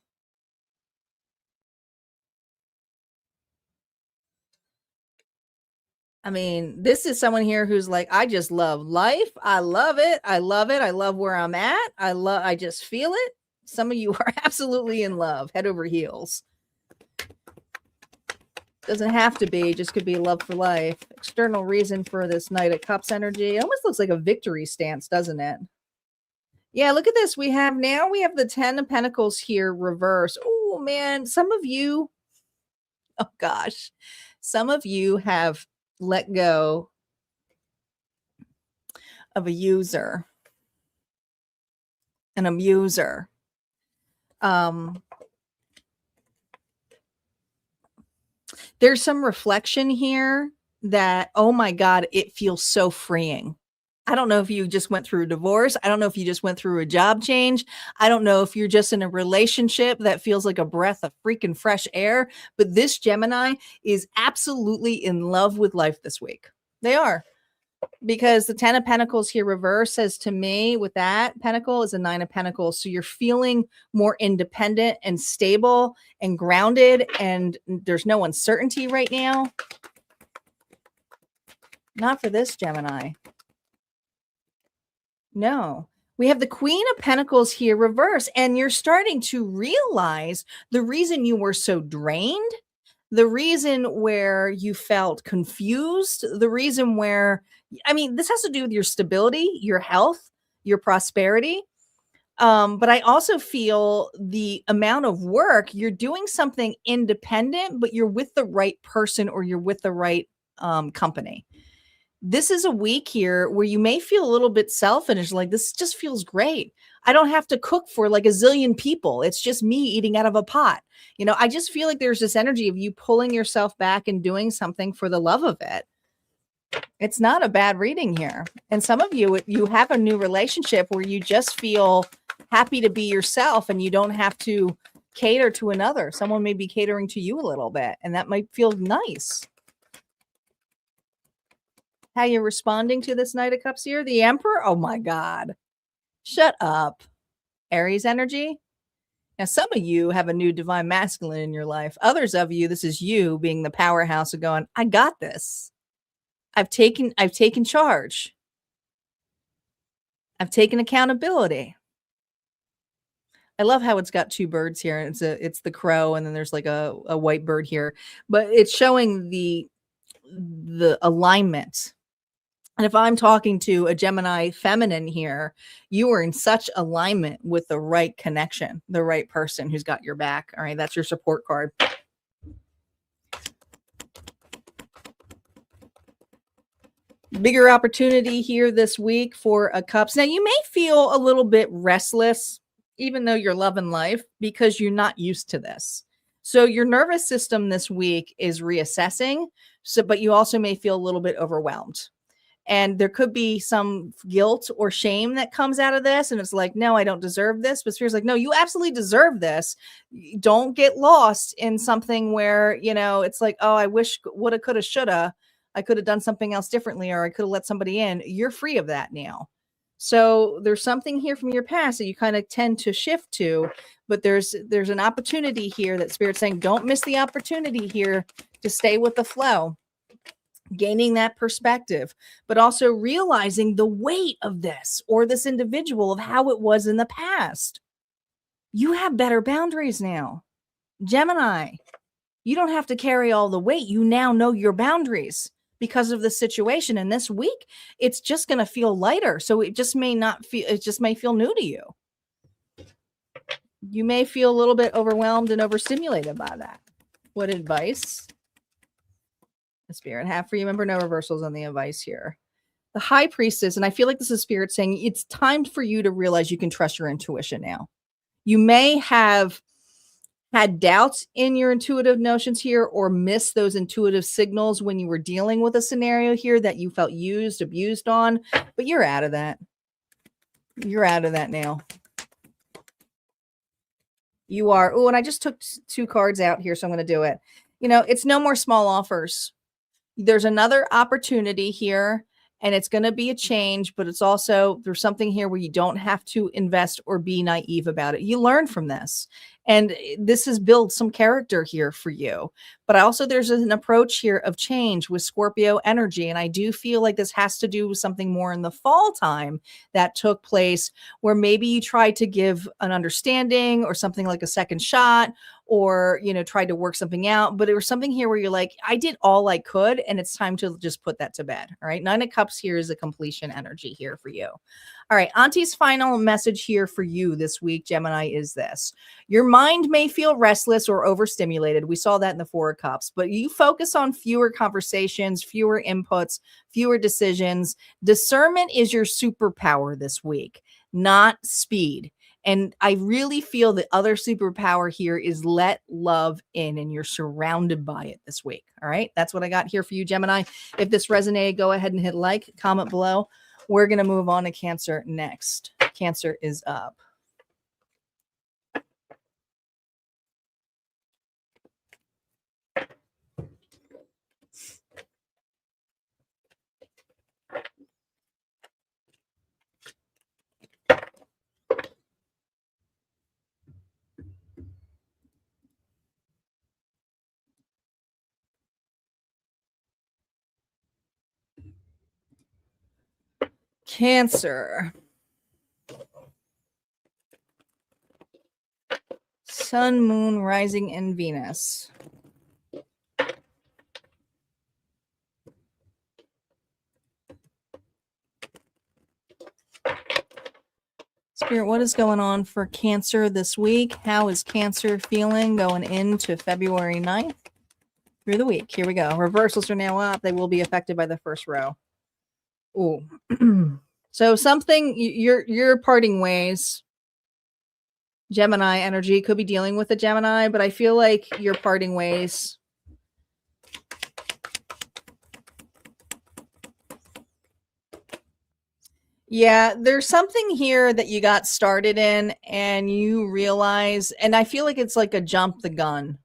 I mean, this is someone here who's like, I just love life. I love it. I love it. I love where I'm at. I just feel it. Some of you are absolutely in love, head over heels. Doesn't have to be, just could be love for life. External reason for this Knight of Cups energy. It almost looks like a victory stance, doesn't it? Yeah, look at this. We have the 10 of Pentacles here reverse. Oh man, some of you, oh gosh, some of you have let go of a user, an abuser. There's some reflection here that, oh my God, it feels so freeing. I don't know if you just went through a divorce. I don't know if you just went through a job change. I don't know if you're just in a relationship that feels like a breath of freaking fresh air. But this Gemini is absolutely in love with life this week. They are. Because the 10 of Pentacles here reverse says to me with that pentacle is a 9 of Pentacles. So you're feeling more independent and stable and grounded, and there's no uncertainty right now. Not for this Gemini. No. We have the Queen of Pentacles here reverse, and you're starting to realize the reason you were so drained, the reason where you felt confused, the reason where, I mean, this has to do with your stability, your health, your prosperity. But I also feel the amount of work, you're doing something independent, but you're with the right person or you're with the right company. This is a week here where you may feel a little bit selfish, like this just feels great. I don't have to cook for like a zillion people. It's just me eating out of a pot. You know, I just feel like there's this energy of you pulling yourself back and doing something for the love of it. It's not a bad reading here. And some of you, you have a new relationship where you just feel happy to be yourself and you don't have to cater to another. Someone may be catering to you a little bit, and that might feel nice. How you're responding to this Knight of Cups here? The Emperor? Oh my God. Shut up. Aries energy. Now, some of you have a new divine masculine in your life. Others of you, this is you being the powerhouse of going, I got this. I've taken charge. I've taken accountability. I love how it's got two birds here. It's the crow, and then there's like a white bird here, but it's showing the alignment. And if I'm talking to a Gemini feminine here, you are in such alignment with the right connection, the right person who's got your back. All right, that's your support card. Bigger opportunity here this week for a Cups. Now, you may feel a little bit restless, even though you're loving life, because you're not used to this. So your nervous system this week is reassessing. So, but you also may feel a little bit overwhelmed. And there could be some guilt or shame that comes out of this. And it's like, no, I don't deserve this. But Spirit's like, no, you absolutely deserve this. Don't get lost in something where, you know, it's like, oh, I wish, woulda, coulda, shoulda. I could have done something else differently, or I could have let somebody in. You're free of that now. So there's something here from your past that you kind of tend to shift to, but there's an opportunity here that Spirit's saying, don't miss the opportunity here to stay with the flow. Gaining that perspective, but also realizing the weight of this or this individual of how it was in the past. You have better boundaries now. Gemini, you don't have to carry all the weight. You now know your boundaries because of the situation. And this week, it's just going to feel lighter. So it just may not feel, it just may feel new to you. You may feel a little bit overwhelmed and overstimulated by that. What advice Spirit have for you? Remember, no reversals on the advice here. The High Priestess, and I feel like this is Spirit saying it's time for you to realize you can trust your intuition now. You may have had doubts in your intuitive notions here, or missed those intuitive signals when you were dealing with a scenario here that you felt used, abused on, but you're out of that. You're out of that now. You are. Oh, and I just took two cards out here, so I'm going to do it. You know, it's no more small offers. There's another opportunity here, and it's going to be a change, but it's also, there's something here where you don't have to invest or be naive about it. You learn from this, and this has built some character here for you. But also there's an approach here of change with Scorpio energy, and I do feel like this has to do with something more in the fall time that took place, where maybe you tried to give an understanding or something like a second shot, or, you know, tried to work something out, but there was something here where you're like, I did all I could, and it's time to just put that to bed. All right. 9 of Cups here is a completion energy here for you. All right. Auntie's final message here for you this week, Gemini, is this. Your mind may feel restless or overstimulated. We saw that in the 4 of Cups, but you focus on fewer conversations, fewer inputs, fewer decisions. Discernment is your superpower this week, not speed. And I really feel the other superpower here is let love in, and you're surrounded by it this week. All right. That's what I got here for you, Gemini. If this resonated, go ahead and hit like, comment below. We're going to move on to Cancer next. Cancer is up. Cancer. Sun, Moon, Rising, and Venus. Spirit, what is going on for Cancer this week? How is Cancer feeling going into February 9th through the week? Here we go. Reversals are now up. They will be affected by the first row. Ooh. So something, you're parting ways. Gemini energy could be dealing with a Gemini, but I feel like you're parting ways. Yeah, there's something here that you got started in and you realize, and I feel like it's like a jump the gun.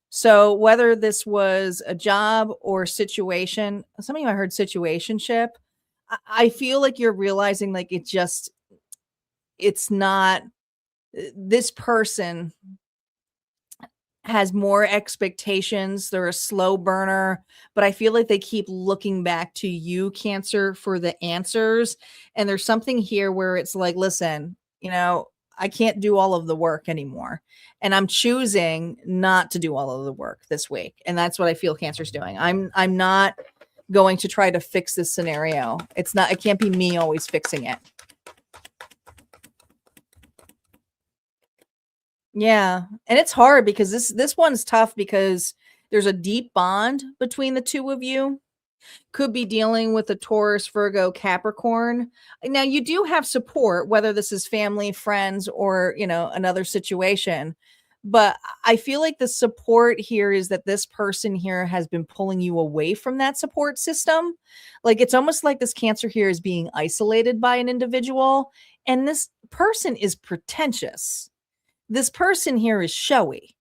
So whether this was a job or situation, some of you I heard situationship, I feel like you're realizing like it's not, this person has more expectations. They're a slow burner, but I feel like they keep looking back to you, Cancer, for the answers. And there's something here where it's like, listen, I can't do all of the work anymore. And I'm choosing not to do all of the work this week. And that's what I feel Cancer's doing. I'm not going to try to fix this scenario. It can't be me always fixing it. Yeah. And it's hard because this one's tough because there's a deep bond between the two of you. Could be dealing with a Taurus, Virgo, Capricorn. Now you do have support, whether this is family, friends, or, another situation. But I feel like the support here is that this person here has been pulling you away from that support system. Like it's almost like this Cancer here is being isolated by an individual. And this person is pretentious. This person here is showy.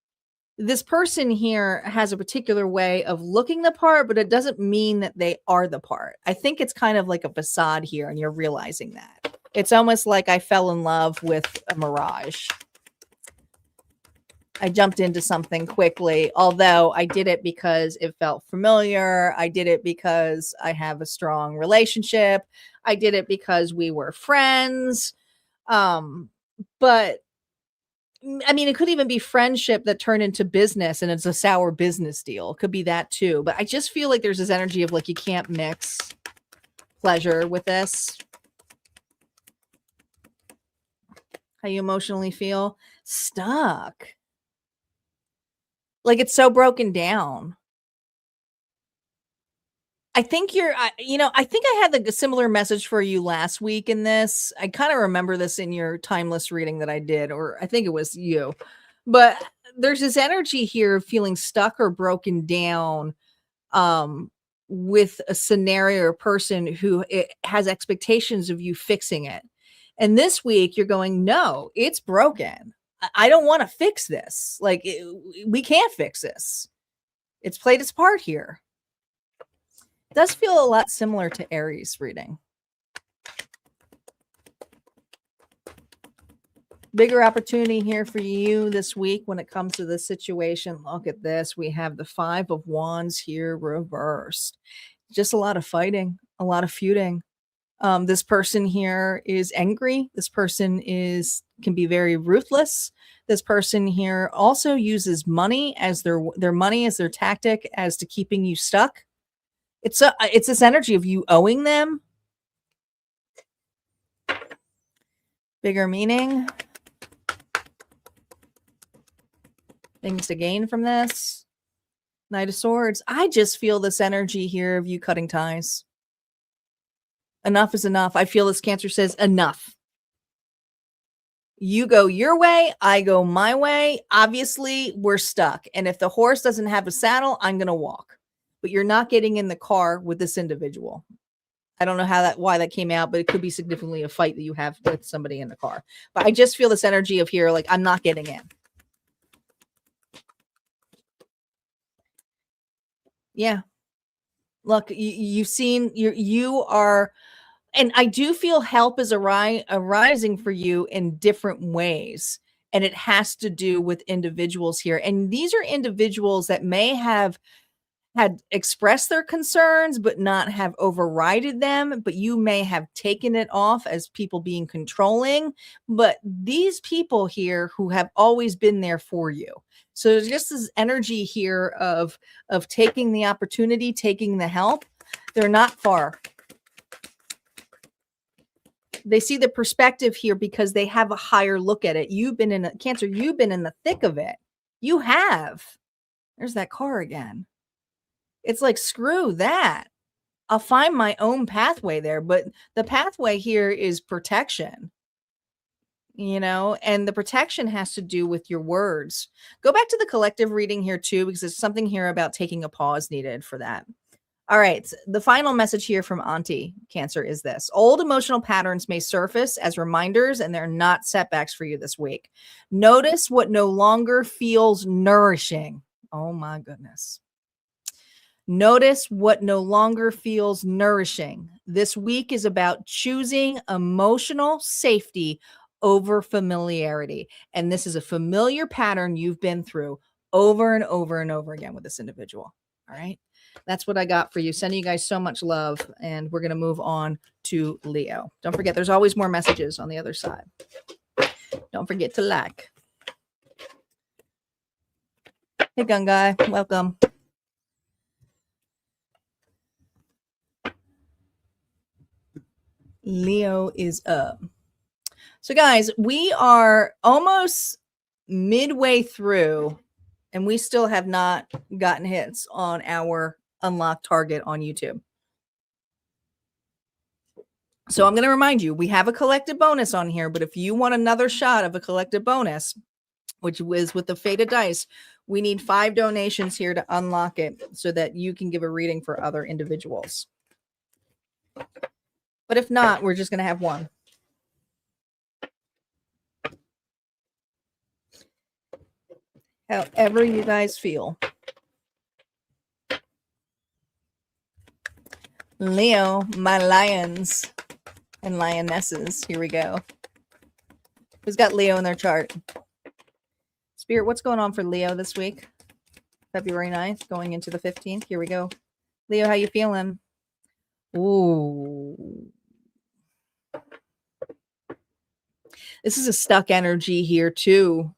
This person here has a particular way of looking the part, but it doesn't mean that they are the part. I think it's kind of like a facade here, and you're realizing that. It's almost like I fell in love with a mirage. I jumped into something quickly, although I did it because it felt familiar. I did it because I have a strong relationship. I did it because we were friends. But I mean, it could even be friendship that turned into business and it's a sour business deal. It could be that too. But I just feel like there's this energy of like, you can't mix pleasure with this. How you emotionally feel? Stuck. Like it's so broken down. I think I think I had a similar message for you last week in this. I kind of remember this in your timeless reading that I did, or I think it was you. But there's this energy here of feeling stuck or broken down with a scenario or person who has expectations of you fixing it. And this week you're going, no, it's broken. I don't want to fix this. Like we can't fix this. It's played its part here. It does feel a lot similar to Aries reading. Bigger opportunity here for you this week when it comes to this situation. Look at this. We have the 5 of Wands here reversed. Just a lot of fighting, a lot of feuding. This person here is angry. This person can be very ruthless. This person here also uses money as their money as their tactic as to keeping you stuck. It's this energy of you owing them. Bigger meaning. Things to gain from this. Knight of Swords. I just feel this energy here of you cutting ties. Enough is enough. I feel this Cancer says enough. You go your way, I go my way. Obviously, we're stuck. And if the horse doesn't have a saddle, I'm going to walk. But you're not getting in the car with this individual. I don't know why that came out, but it could be significantly a fight that you have with somebody in the car. But I just feel this energy of here, like I'm not getting in. Yeah. Look, you've seen, you are, and I do feel help is arising for you in different ways. And it has to do with individuals here. And these are individuals that may have had expressed their concerns, but not have overrided them. But you may have taken it off as people being controlling. But these people here who have always been there for you. So there's just this energy here of taking the opportunity, taking the help. They're not far. They see the perspective here because they have a higher look at it. You've been in a Cancer, you've been in the thick of it. You have. There's that car again. It's like, screw that. I'll find my own pathway there. But the pathway here is protection, and the protection has to do with your words. Go back to the collective reading here too, because there's something here about taking a pause needed for that. All right. The final message here from Auntie Cancer is this. Old emotional patterns may surface as reminders, and they're not setbacks for you this week. Notice what no longer feels nourishing. Oh my goodness. Notice what no longer feels nourishing. This week is about choosing emotional safety over familiarity. And this is a familiar pattern you've been through over and over and over again with this individual. All right. That's what I got for you. Sending you guys so much love. And we're going to move on to Leo. Don't forget, there's always more messages on the other side. Don't forget to like. Hey, Gun Guy. Welcome. Leo is up. So guys, we are almost midway through and we still have not gotten hits on our unlocked target on YouTube. So I'm going to remind you, we have a collective bonus on here, but if you want another shot of a collective bonus, which is with the Fate of Dice, we need 5 donations here to unlock it so that you can give a reading for other individuals. But if not, we're just going to have one. However you guys feel. Leo, my lions and lionesses. Here we go. Who's got Leo in their chart? Spirit, what's going on for Leo this week? February 9th, going into the 15th. Here we go. Leo, how you feeling? Ooh. This is a stuck energy here too.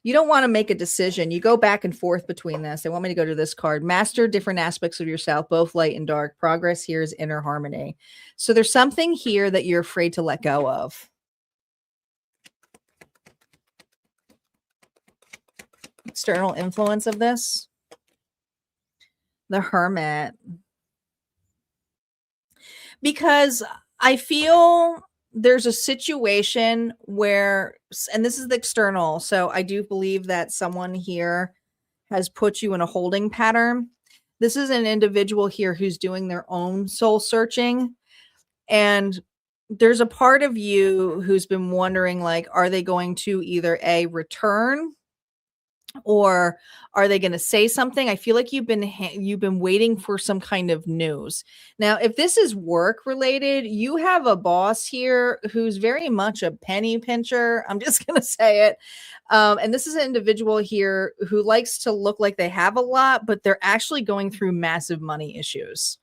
You don't want to make a decision. You go back and forth between this. They want me to go to this card. Master different aspects of yourself, both light and dark. Progress here is inner harmony. So there's something here that you're afraid to let go of. External influence of this. The Hermit. Because I feel there's a situation where, and this is the external, so I do believe that someone here has put you in a holding pattern. This is an individual here who's doing their own soul searching. And there's a part of you who's been wondering, like, are they going to either A, return, or are they going to say something? I feel like you've been waiting for some kind of news. Now, if this is work related, you have a boss here who's very much a penny pincher. I'm just going to say it. And this is an individual here who likes to look like they have a lot, but they're actually going through massive money issues.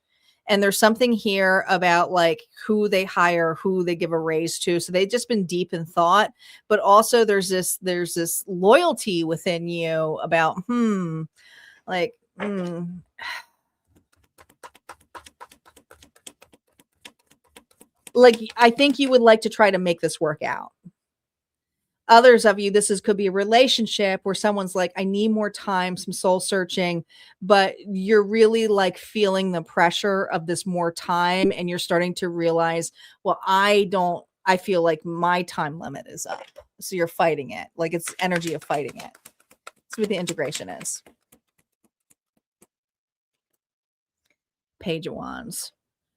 And there's something here about like who they hire, who they give a raise to. So they've just been deep in thought, but also there's this loyalty within you about, like, like, I think you would like to try to make this work out. Others of you, could be a relationship where someone's like, I need more time, some soul searching, but you're really like feeling the pressure of this more time. And you're starting to realize, well, I feel like my time limit is up. So you're fighting it. Like it's energy of fighting it. That's what the integration is. Page of Wands.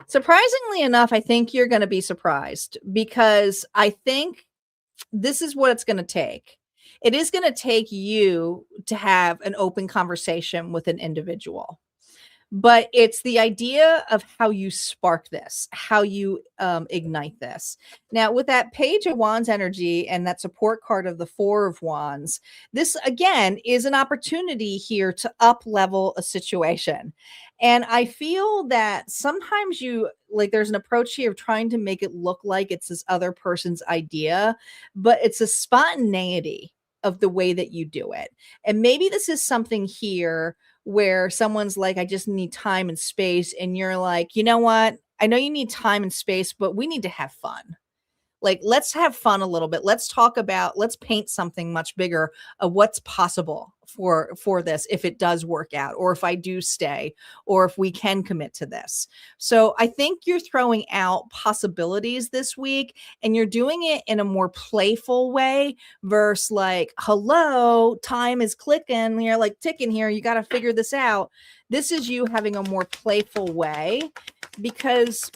Surprisingly enough, I think you're going to be surprised because I think this is what it's going to take. It is going to take you to have an open conversation with an individual. But it's the idea of how you spark this, how you ignite this. Now, with that Page of Wands energy and that support card of the Four of Wands, this again is an opportunity here to up level a situation. And I feel that sometimes there's an approach here of trying to make it look like it's this other person's idea, but it's a spontaneity of the way that you do it. And maybe this is something here where someone's like, I just need time and space. And you're like, you know what? I know you need time and space, but we need to have fun. Like, let's have fun a little bit. Let's paint something much bigger of what's possible for this, if it does work out, or if I do stay, or if we can commit to this. So I think you're throwing out possibilities this week, and you're doing it in a more playful way versus like, hello, time is clicking. You're like ticking here. You got to figure this out. This is you having a more playful way because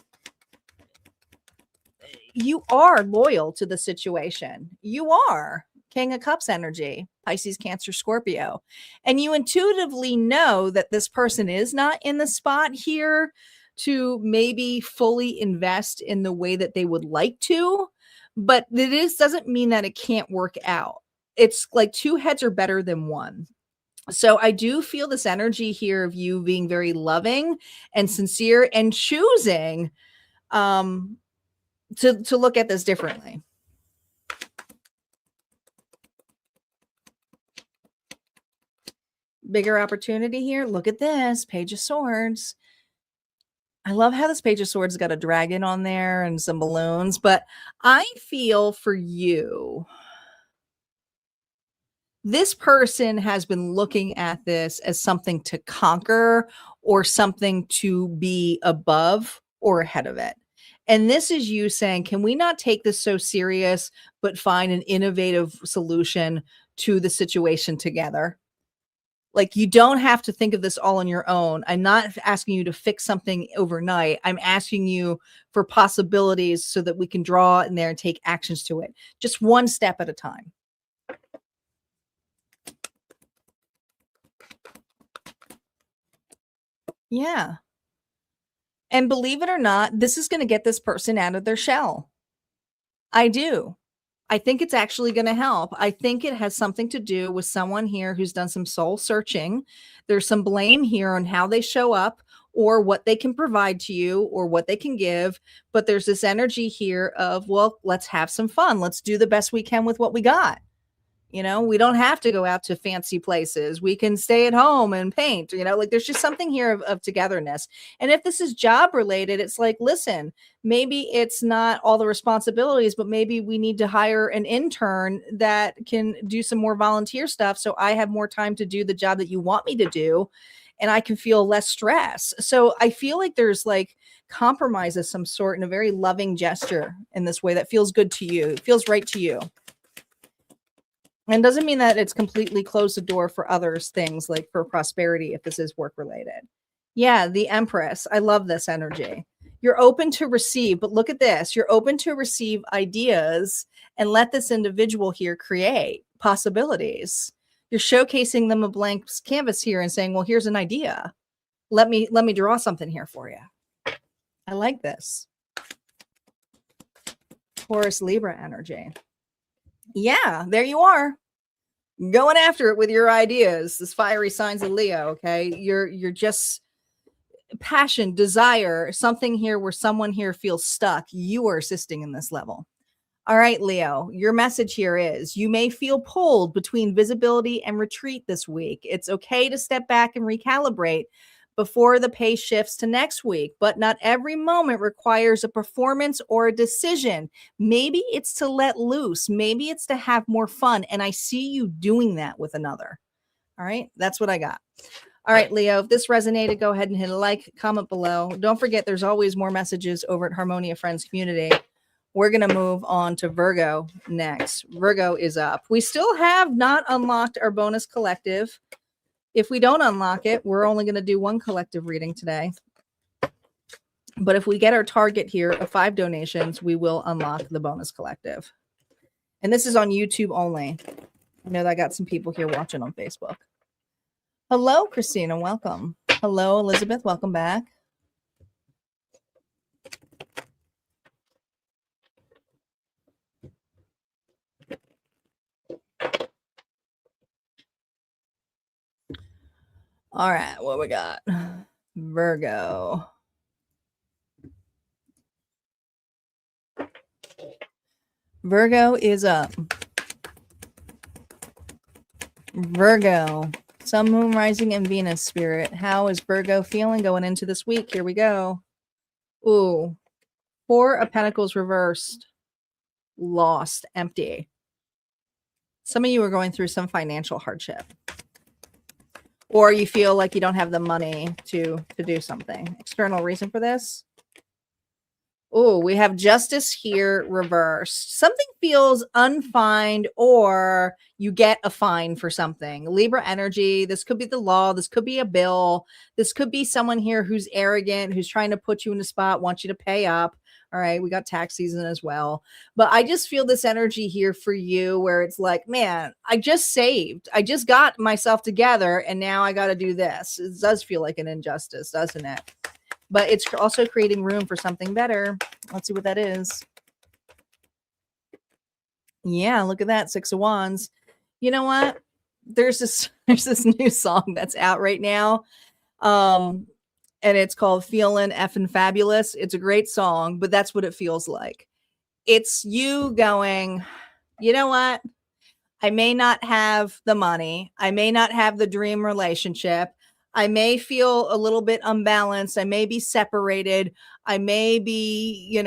you are loyal to the situation. You are King of Cups energy, Pisces, Cancer, Scorpio. And you intuitively know that this person is not in the spot here to maybe fully invest in the way that they would like to, but doesn't mean that it can't work out. It's like two heads are better than one. So I do feel this energy here of you being very loving and sincere and choosing to look at this differently. Bigger opportunity here. Look at this Page of Swords. I love how this Page of Swords got a dragon on there and some balloons, but I feel for you, this person has been looking at this as something to conquer or something to be above or ahead of it. And this is you saying, can we not take this so serious, but find an innovative solution to the situation together? Like, you don't have to think of this all on your own. I'm not asking you to fix something overnight. I'm asking you for possibilities so that we can draw in there and take actions to it. Just one step at a time. Yeah. And believe it or not, this is going to get this person out of their shell. I do. I think it's actually going to help. I think it has something to do with someone here who's done some soul searching. There's some blame here on how they show up or what they can provide to you or what they can give. But there's this energy here of, well, let's have some fun. Let's do the best we can with what we got. You know, we don't have to go out to fancy places. We can stay at home and paint, like there's just something here of togetherness. And if this is job related, it's like, listen, maybe it's not all the responsibilities, but maybe we need to hire an intern that can do some more volunteer stuff. So I have more time to do the job that you want me to do. And I can feel less stress. So I feel like there's like compromise of some sort in a very loving gesture in this way that feels good to you. It feels right to you. And doesn't mean that it's completely closed the door for others things like for prosperity if this is work related. Yeah, the Empress. I love this energy. You're open to receive, but look at this. You're open to receive ideas and let this individual here create possibilities. You're showcasing them a blank canvas here and saying, well, here's an idea. Let me draw something here for you. I like this. Taurus, Libra energy. Yeah, there you are. Going after it with your ideas. This fiery signs of Leo, okay? You're just passion, desire, something here where someone here feels stuck. You are assisting in this level. All right, Leo, your message here is you may feel pulled between visibility and retreat this week. It's okay to step back and recalibrate before the pace shifts to next week, but not every moment requires a performance or a decision. Maybe it's to let loose. Maybe it's to have more fun. And I see you doing that with another. All right. That's what I got. All right, Leo, if this resonated, go ahead and hit a like, comment below. Don't forget, there's always more messages over at Harmonia Friends Community. We're going to move on to Virgo next. Virgo is up. We still have not unlocked our bonus collective. If we don't unlock it, we're only going to do one collective reading today. But if we get our target here of 5 donations, we will unlock the bonus collective. And this is on YouTube only. I know that I got some people here watching on Facebook. Hello, Christina. Welcome. Hello, Elizabeth. Welcome back. All right, what we got? Virgo. Virgo is up. Virgo. Sun, Moon, Rising, and Venus spirit. How is Virgo feeling going into this week? Here we go. Ooh. 4 of Pentacles reversed. Lost. Empty. Some of you are going through some financial hardship. Or you feel like you don't have the money to do something. External reason for this. Oh, we have Justice here reversed. Something feels unfined, or you get a fine for something. Libra energy. This could be the law. This could be a bill. This could be someone here who's arrogant, who's trying to put you in a spot, wants you to pay up. All right, we got tax season as well. But I just feel this energy here for you where it's like, man, I just saved. I just got myself together and now I got to do this. It does feel like an injustice, doesn't it? But it's also creating room for something better. Let's see what that is. Yeah, look at that. 6 of Wands. You know what? There's this new song that's out right now. And it's called Feelin' Effin' Fabulous. It's a great song, but that's what it feels like. It's you going, you know what? I may not have the money. I may not have the dream relationship. I may feel a little bit unbalanced. I may be separated. I may be,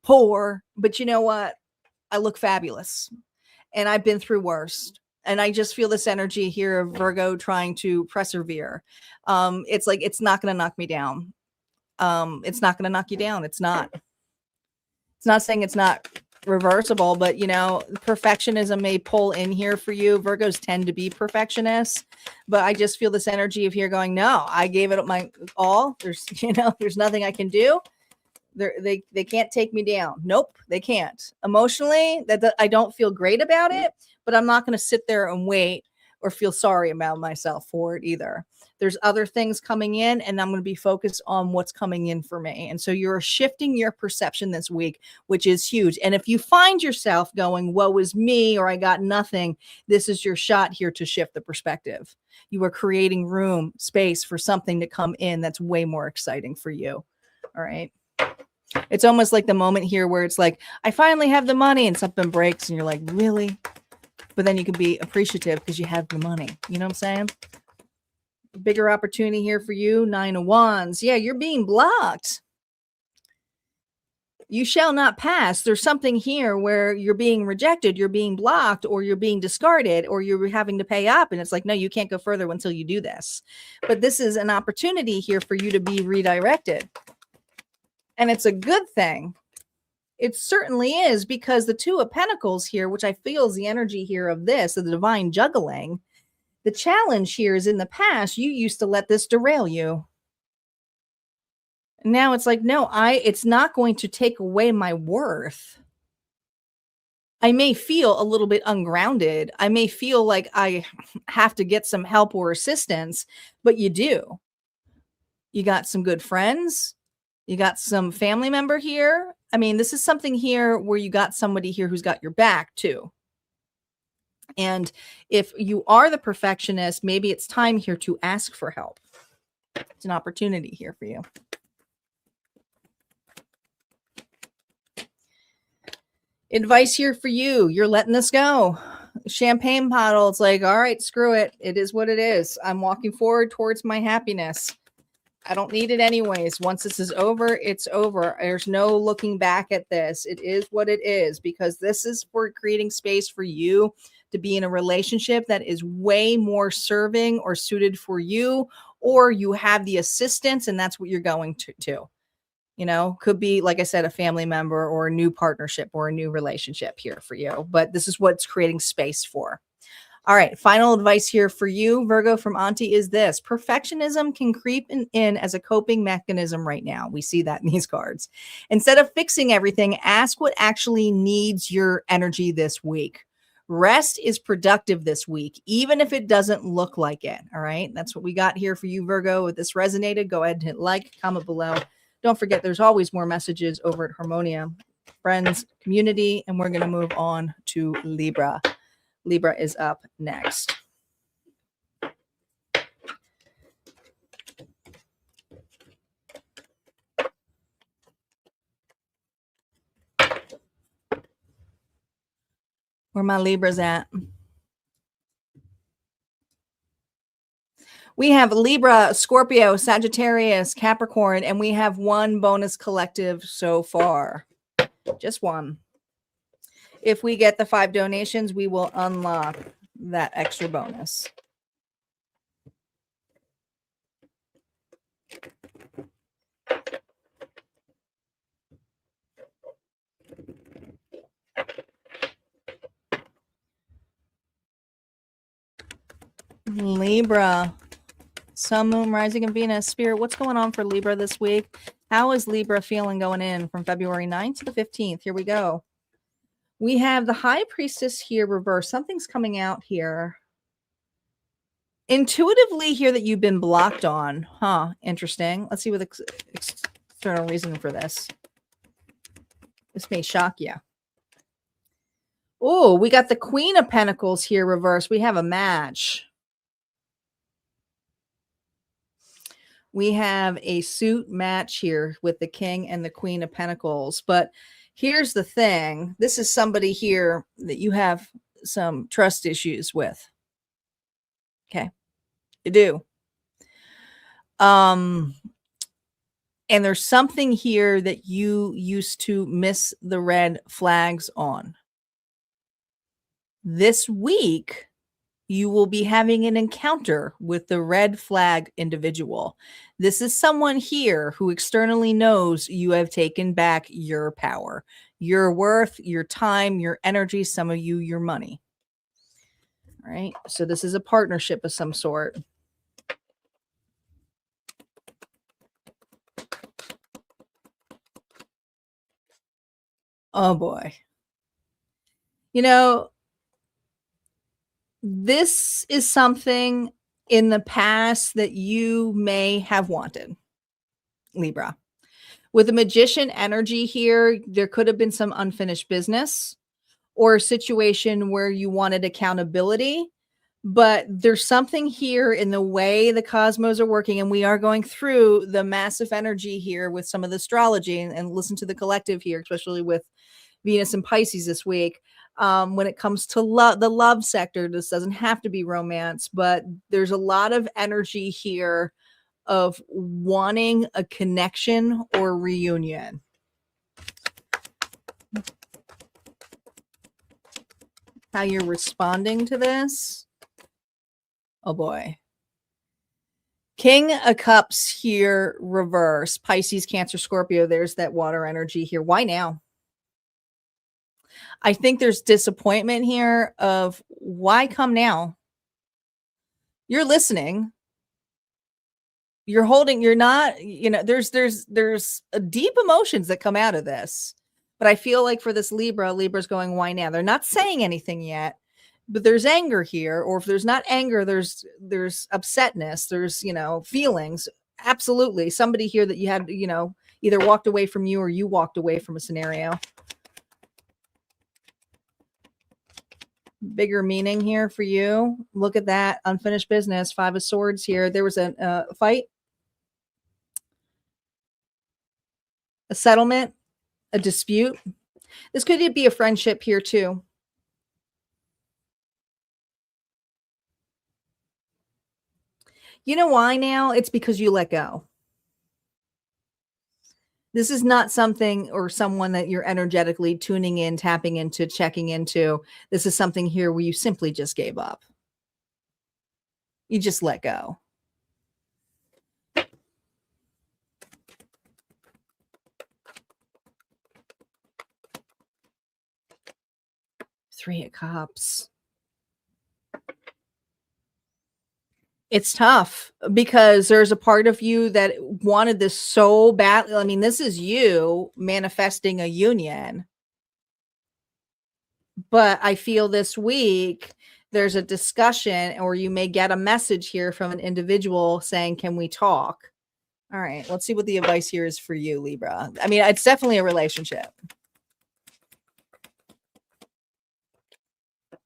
poor. But you know what? I look fabulous. And I've been through worse. And I just feel this energy here of Virgo trying to persevere. It's like, it's not going to knock me down. It's not going to knock you down. It's not saying it's not reversible, but perfectionism may pull in here for you. Virgos tend to be perfectionists, but I just feel this energy of here going, no, I gave it my all. There's nothing I can do. They can't take me down. Nope, they can't. Emotionally, that I don't feel great about it, but I'm not going to sit there and wait or feel sorry about myself for it either. There's other things coming in, and I'm going to be focused on what's coming in for me. And so you're shifting your perception this week, which is huge. And if you find yourself going, woe is me, or I got nothing, this is your shot here to shift the perspective. You are creating room, space for something to come in that's way more exciting for you. All right. It's almost like the moment here where it's like, I finally have the money, and something breaks and you're like, really? But then you can be appreciative because you have the money. You know what I'm saying? Bigger opportunity here for you. 9 of Wands. Yeah, you're being blocked. You shall not pass. There's something here where you're being rejected, you're being blocked, or you're being discarded, or you're having to pay up. And it's like, no, you can't go further until you do this. But this is an opportunity here for you to be redirected. And it's a good thing. It certainly is, because the 2 of Pentacles here, which I feel is the energy here of this, of the divine juggling, the challenge here is in the past, you used to let this derail you. Now it's like, no, it's not going to take away my worth. I may feel a little bit ungrounded. I may feel like I have to get some help or assistance, but you do. You got some good friends. You got some family member here. I mean, this is something here where you got somebody here who's got your back too. And if you are the perfectionist, maybe it's time here to ask for help. It's an opportunity here for you. Advice here for you. You're letting this go. Champagne bottle. It's like, all right, screw it. It is what it is. I'm walking forward towards my happiness. I don't need it anyways. Once this is over, it's over. There's no looking back at this. It is what it is, because this is for creating space for you to be in a relationship that is way more serving or suited for you, or you have the assistance and that's what you're going to. Could be, like I said, a family member or a new partnership or a new relationship here for you. But this is what's creating space for. All right, final advice here for you, Virgo, from Auntie is this. Perfectionism can creep in as a coping mechanism right now. We see that in these cards. Instead of fixing everything, ask what actually needs your energy this week. Rest is productive this week, even if it doesn't look like it. All right, that's what we got here for you, Virgo. If this resonated, go ahead and hit like, comment below. Don't forget, there's always more messages over at Harmonia, friends, community, and we're going to move on to Libra. Libra is up next. Where my Libras at? We have Libra, Scorpio, Sagittarius, Capricorn, and we have one bonus collective so far. Just one. If we get the 5 donations, we will unlock that extra bonus. Libra, Sun, Moon, Rising, and Venus. Spirit, what's going on for Libra this week? How is Libra feeling going in from February 9th to the 15th? Here we go. We have the High Priestess here reversed. Something's coming out here. Intuitively here that you've been blocked on. Huh, interesting. Let's see what the external reason for this. This may shock you. Oh, we got the Queen of Pentacles here reversed. We have a match. We have a suit match here with the King and the Queen of Pentacles. But here's the thing. This is somebody here that you have some trust issues with. Okay. You do. And there's something here that you used to miss the red flags on. This week, you will be having an encounter with the red flag individual. This is someone here who externally knows you have taken back your power, your worth, your time, your energy, some of you, your money. All right. So this is a partnership of some sort. Oh boy. You know, this is something in the past that you may have wanted, Libra. With the Magician energy here, there could have been some unfinished business or a situation where you wanted accountability, but there's something here in the way the cosmos are working, and we are going through the massive energy here with some of the astrology, and listen to the collective here, especially with Venus and Pisces this week. When it comes to the love sector, this doesn't have to be romance, but there's a lot of energy here of wanting a connection or reunion. How you're responding to this? Oh boy. King of Cups here, reverse. Pisces, Cancer, Scorpio. There's that water energy here. Why now? I think there's disappointment here of why come now? You're listening. You're holding, you're not, you know, there's deep emotions that come out of this. But I feel like for this Libra's going, why now? They're not saying anything yet, but there's anger here. Or if there's not anger, there's upsetness, there's, you know, feelings. Absolutely. Somebody here that you had, you know, either walked away from you or you walked away from a scenario. Bigger meaning here for you. Look at that. Unfinished business. 5 of Swords here. There was a fight, a settlement, a dispute. This could be a friendship here too. You know why now? It's because you let go. This is not something or someone that you're energetically tuning in, tapping into, checking into. This is something here where you simply just gave up. You just let go. Three of Cups. It's tough because there's a part of you that wanted this so badly. I mean, this is you manifesting a union. But I feel this week there's a discussion, or you may get a message here from an individual saying, can we talk? All right, let's see what the advice here is for you, Libra. I mean, it's definitely a relationship.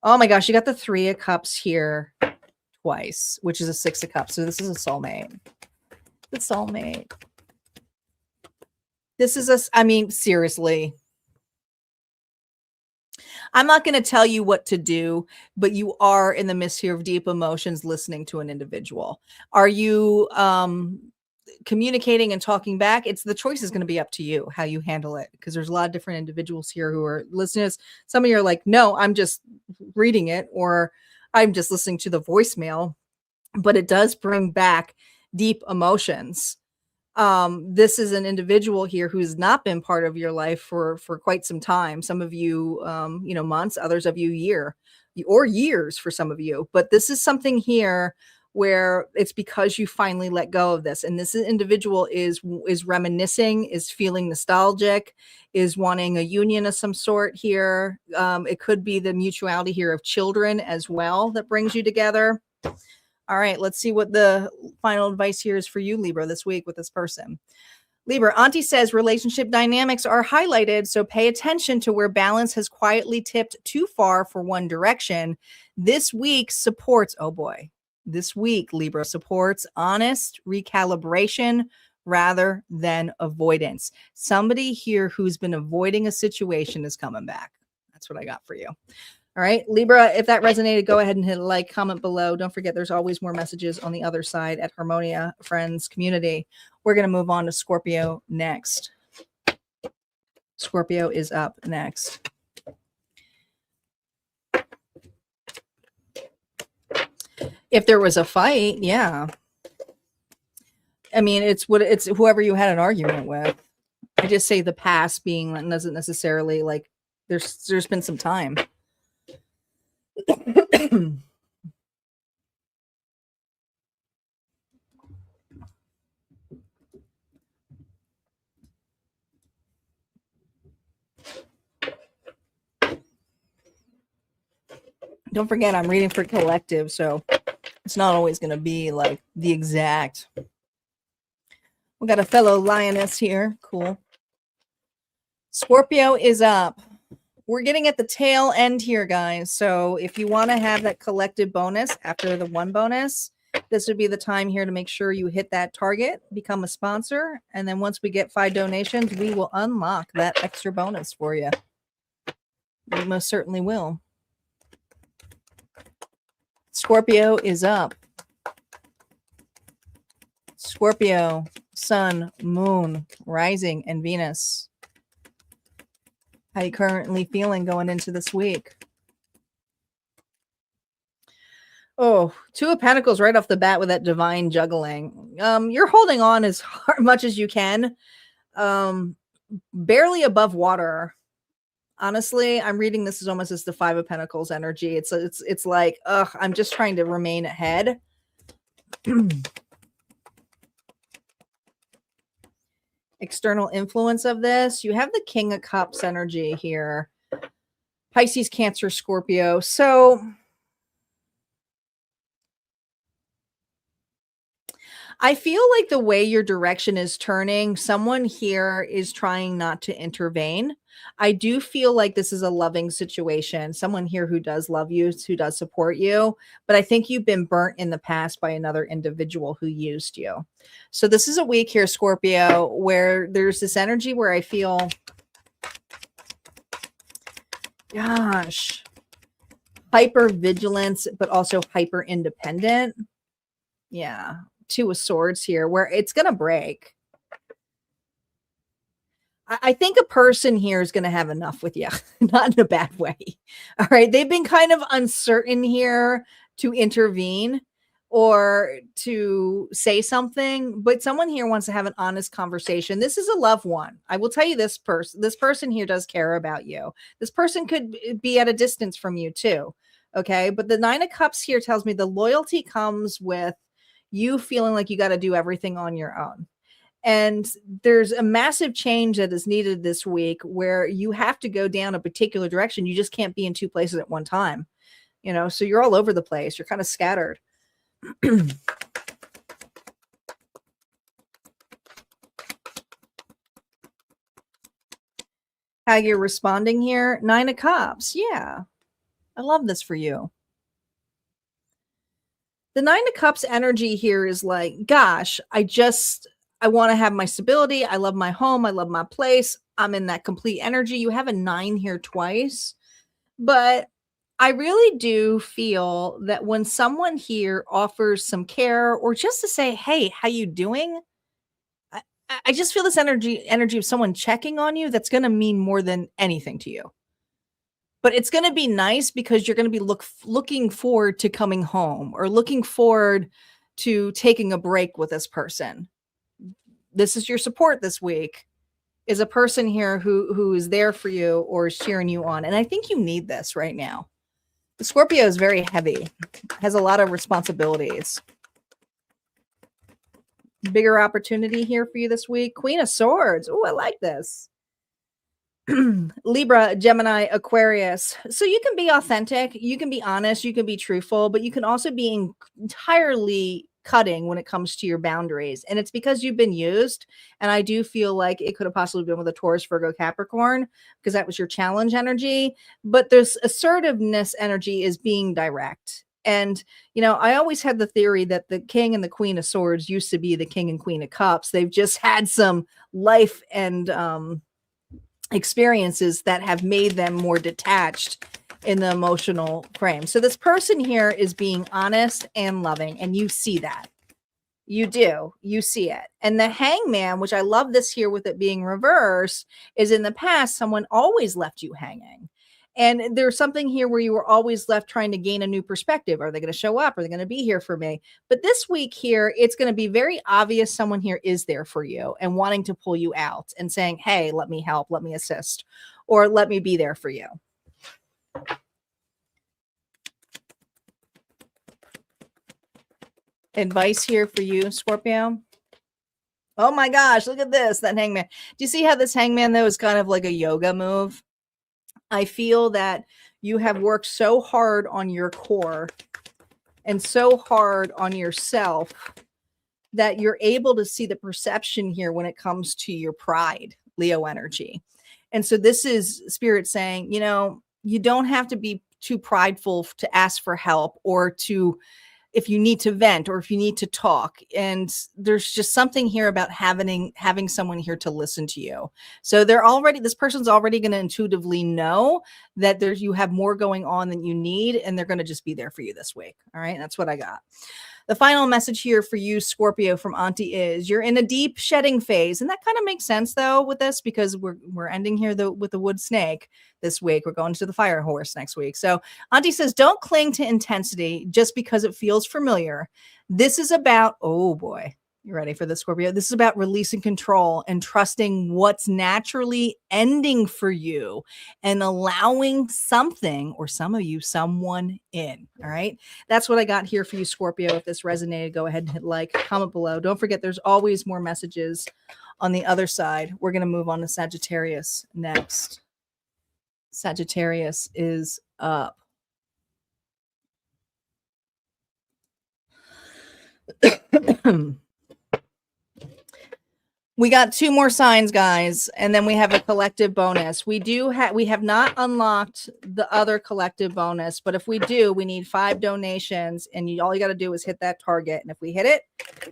Oh my gosh, you got the 3 of Cups here twice, which is a 6 of Cups. So this is a soulmate. The soulmate. This is I mean, seriously. I'm not going to tell you what to do, but you are in the midst here of deep emotions listening to an individual. Are you communicating and talking back? It's the choice is going to be up to you how you handle it, because there's a lot of different individuals here who are listeners. Some of you are like, no, I'm just reading it, or I'm just listening to the voicemail, but it does bring back deep emotions. This is an individual here who's not been part of your life for quite some time. Some of you, months, others of you years for some of you. But this is something here where it's because you finally let go of this. And this individual is reminiscing, is feeling nostalgic, is wanting a union of some sort here. It could be the mutuality here of children as well that brings you together. All right, let's see what the final advice here is for you, Libra, this week with this person. Libra, Auntie says relationship dynamics are highlighted, so pay attention to where balance has quietly tipped too far for one direction. This week supports, oh boy, this week, Libra, supports honest recalibration rather than avoidance. Somebody here who's been avoiding a situation is coming back. That's what I got for you. All right, Libra, if that resonated, go ahead and hit a like, comment below. Don't forget, there's always more messages on the other side at Harmonia Friends Community. We're going to move on to Scorpio next. Scorpio is up next. If there was a fight, yeah. I mean, it's whoever you had an argument with. I just say the past being doesn't necessarily like there's been some time. Don't forget, I'm reading for collective, so it's not always going to be like the exact. We got a fellow lioness here. Cool. Scorpio is up. We're getting at the tail end here, guys. So if you want to have that collective bonus after the one bonus, this would be the time here to make sure you hit that target, become a sponsor. And then once we get 5 donations, we will unlock that extra bonus for you. We most certainly will. Scorpio is up. Scorpio, Sun, Moon, Rising, and Venus. How you currently feeling going into this week? Oh, 2 of Pentacles right off the bat with that divine juggling. You're holding on as much as you can. Barely above water. Honestly, I'm reading this as almost as the 5 of Pentacles energy. It's like, I'm just trying to remain ahead. External influence of this. You have the King of Cups energy here. Pisces, Cancer, Scorpio. So I feel like the way your direction is turning, someone here is trying not to intervene. I do feel like this is a loving situation. Someone here who does love you, who does support you. But I think you've been burnt in the past by another individual who used you. So this is a week here, Scorpio, where there's this energy where I feel, gosh, hyper vigilance, but also hyper independent. Yeah. 2 of Swords here where it's going to break. I think a person here is going to have enough with you, not in a bad way. All right. They've been kind of uncertain here to intervene or to say something, but someone here wants to have an honest conversation. This is a loved one. I will tell you this person here does care about you. This person could be at a distance from you too. Okay. But the 9 of Cups here tells me the loyalty comes with you feeling like you got to do everything on your own. And there's a massive change that is needed this week where you have to go down a particular direction. You just can't be in two places at one time, you know, so you're all over the place. You're kind of scattered. How you're responding here? 9 of Cups. Yeah. I love this for you. The 9 of Cups energy here is like, gosh, I want to have my stability. I love my home. I love my place. I'm in that complete energy. You have a 9 here twice, but I really do feel that when someone here offers some care or just to say, hey, how you doing? I just feel this energy of someone checking on you that's going to mean more than anything to you. But it's going to be nice because you're going to be looking forward to coming home or looking forward to taking a break with this person. This is your support this week, is a person here who is there for you or is cheering you on. And I think you need this right now. The Scorpio is very heavy, has a lot of responsibilities. Bigger opportunity here for you this week. Queen of Swords. Oh, I like this. Libra, Gemini, Aquarius. So you can be authentic, you can be honest, you can be truthful, but you can also be entirely cutting when it comes to your boundaries. And it's because you've been used. And I do feel like it could have possibly been with a Taurus, Virgo, Capricorn, because that was your challenge energy. But this assertiveness energy is being direct. And, you know, I always had the theory that the King and the Queen of Swords used to be the King and Queen of Cups. They've just had some life and experiences that have made them more detached in the emotional frame. So this person here is being honest and loving, and you see that. You do. You see it. And the Hangman, which I love this here with it being reversed, is in the past, someone always left you hanging. And there's something here where you were always left trying to gain a new perspective. Are they going to show up? Are they going to be here for me? But this week here, it's going to be very obvious someone here is there for you and wanting to pull you out and saying, hey, let me help, let me assist, or let me be there for you. Advice here for you, Scorpio. Oh my gosh, look at this, that Hangman. Do you see how this Hangman, though, is kind of like a yoga move? I feel that you have worked so hard on your core and so hard on yourself that you're able to see the perception here when it comes to your pride, Leo energy. And so this is Spirit saying, you know, you don't have to be too prideful to ask for help or to, if you need to vent or if you need to talk. And there's just something here about having someone here to listen to you. So this person's already going to intuitively know that you have more going on than you need, and they're going to just be there for you this week. All right. That's what I got. The final message here for you, Scorpio, from Auntie is you're in a deep shedding phase. And that kind of makes sense, though, with this, because we're ending here with the wood snake this week. We're going to the fire horse next week. So Auntie says, don't cling to intensity just because it feels familiar. This is about, oh boy, you ready for this, Scorpio? This is about releasing control and trusting what's naturally ending for you and allowing something, or some of you, someone in. All right. That's what I got here for you, Scorpio. If this resonated, go ahead and hit like, comment below. Don't forget, there's always more messages on the other side. We're going to move on to Sagittarius next. Sagittarius is up. We got 2 more signs, guys, and then we have a collective bonus. We have not unlocked the other collective bonus, but if we do, we need 5 donations, and all you got to do is hit that target. And if we hit it,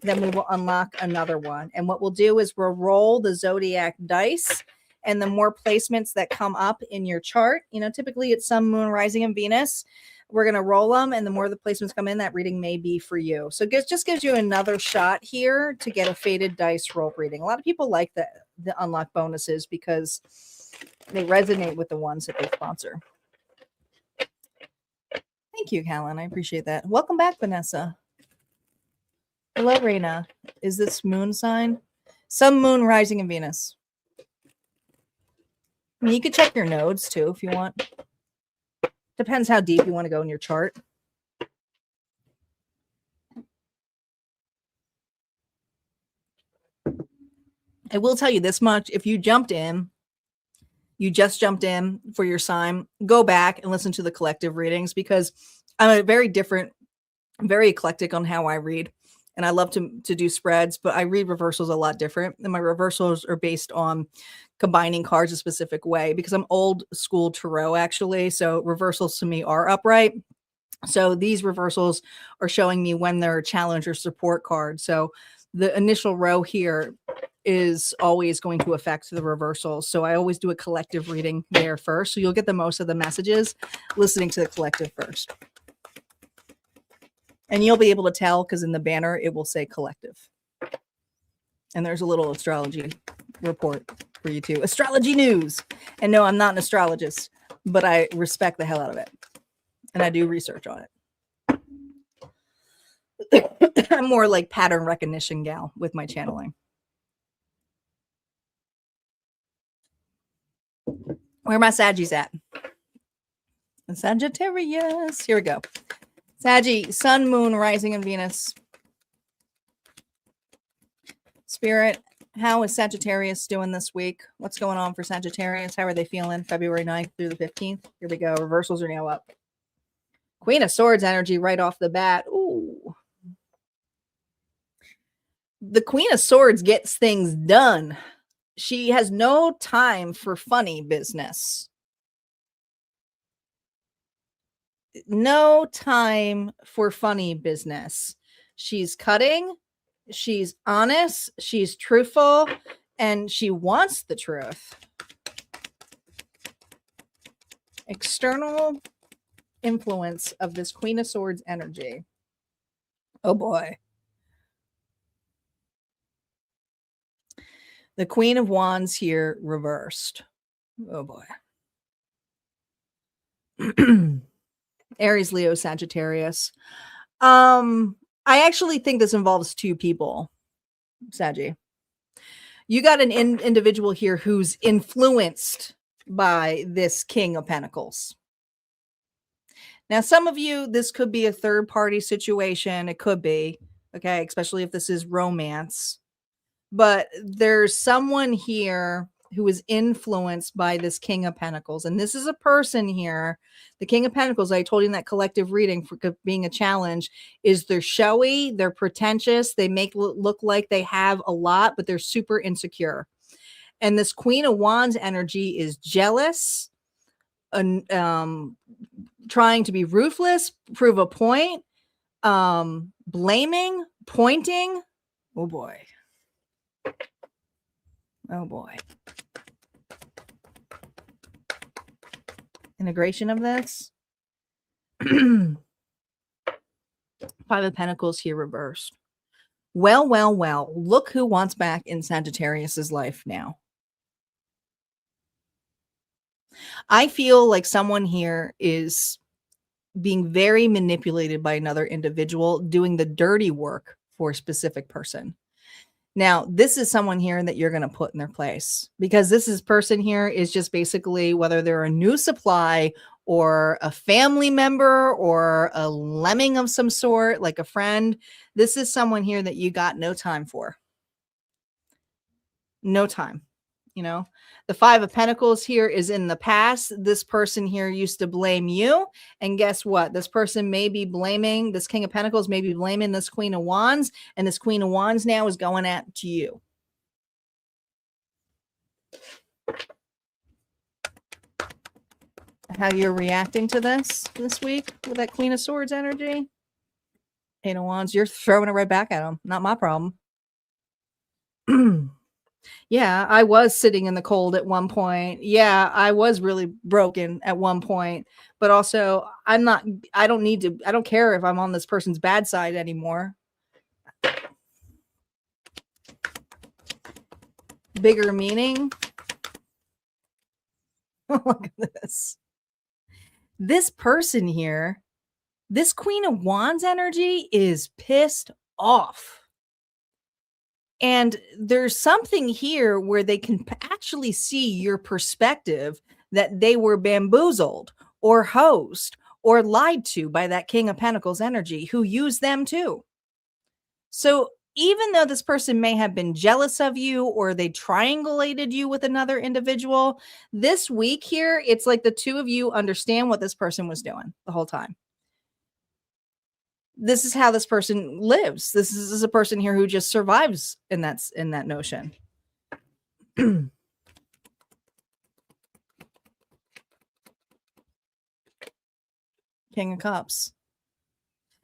then we will unlock another one. And what we'll do is we'll roll the Zodiac dice, and the more placements that come up in your chart, you know, typically it's Sun, Moon, Rising, and Venus. We're going to roll them, and the more the placements come in, that reading may be for you. So it just gives you another shot here to get a faded dice roll reading. A lot of people like the unlock bonuses because they resonate with the ones that they sponsor. Thank you, Callan. I appreciate that. Welcome back, Vanessa. Hello, Reina. Is this moon sign? Sun, Moon, Rising, and Venus. I mean, you could check your nodes, too, if you want. Depends how deep you want to go in your chart. I will tell you this much. If you just jumped in for your sign, go back and listen to the collective readings, because I'm very eclectic on how I read. And I love to do spreads, but I read reversals a lot different. And my reversals are based on combining cards a specific way, because I'm old school tarot, actually. So reversals to me are upright. So these reversals are showing me when they're a challenge or support card. So the initial row here is always going to affect the reversal. So I always do a collective reading there first. So you'll get the most of the messages listening to the collective first. And you'll be able to tell, because in the banner, it will say collective. And there's a little astrology report for you too. Astrology news. And no, I'm not an astrologist, but I respect the hell out of it. And I do research on it. I'm more like pattern recognition gal with my channeling. Where are my Saggies at? Sagittarius. Here we go. Saggy, Sun, Moon, Rising, and Venus. Spirit, how is Sagittarius doing this week? What's going on for Sagittarius? How are they feeling February 9th through the 15th? Here we go. Reversals are now up. Queen of Swords energy right off the bat. Ooh. The Queen of Swords gets things done. She has no time for funny business. No time for funny business. She's cutting. She's honest. She's truthful. And she wants the truth. External influence of this Queen of Swords energy. Oh boy. The Queen of Wands here reversed. Oh boy. Aries, Leo, Sagittarius. I actually think this involves two people, Saggy. You got an individual here who's influenced by this King of Pentacles. Now, some of you, this could be a third-party situation. It could be, okay, especially if this is romance. But there's someone here who is influenced by this King of Pentacles. And this is a person here, the King of Pentacles, I told you in that collective reading for being a challenge, is they're showy, they're pretentious, they make look like they have a lot, but they're super insecure. And this Queen of Wands energy is jealous, trying to be ruthless, prove a point, blaming, pointing. Oh boy. Oh boy. Integration of this. 5 of Pentacles here reversed. Well. Look who wants back in Sagittarius's life now. I feel like someone here is being very manipulated by another individual, doing the dirty work for a specific person. Now, this is someone here that you're going to put in their place, because this person here is just basically, whether they're a new supply or a family member or a lemming of some sort, like a friend, this is someone here that you got no time for. No time. You know, the 5 of Pentacles here is in the past. This person here used to blame you. And guess what? This person may be blaming, this King of Pentacles may be blaming this Queen of Wands. And this Queen of Wands now is going at to you. How you're reacting to this week with that Queen of Swords energy. Queen of Wands, you're throwing it right back at them. Not my problem. Yeah, I was sitting in the cold at one point. Yeah, I was really broken at one point. But also, I don't care if I'm on this person's bad side anymore. Bigger meaning. Look at this. This person here, this Queen of Wands energy is pissed off. And there's something here where they can actually see your perspective, that they were bamboozled or hosed or lied to by that King of Pentacles energy, who used them too. So even though this person may have been jealous of you or they triangulated you with another individual, this week here, it's like the two of you understand what this person was doing the whole time. This is how this person lives. This is a person here who just survives in that notion. King of Cups.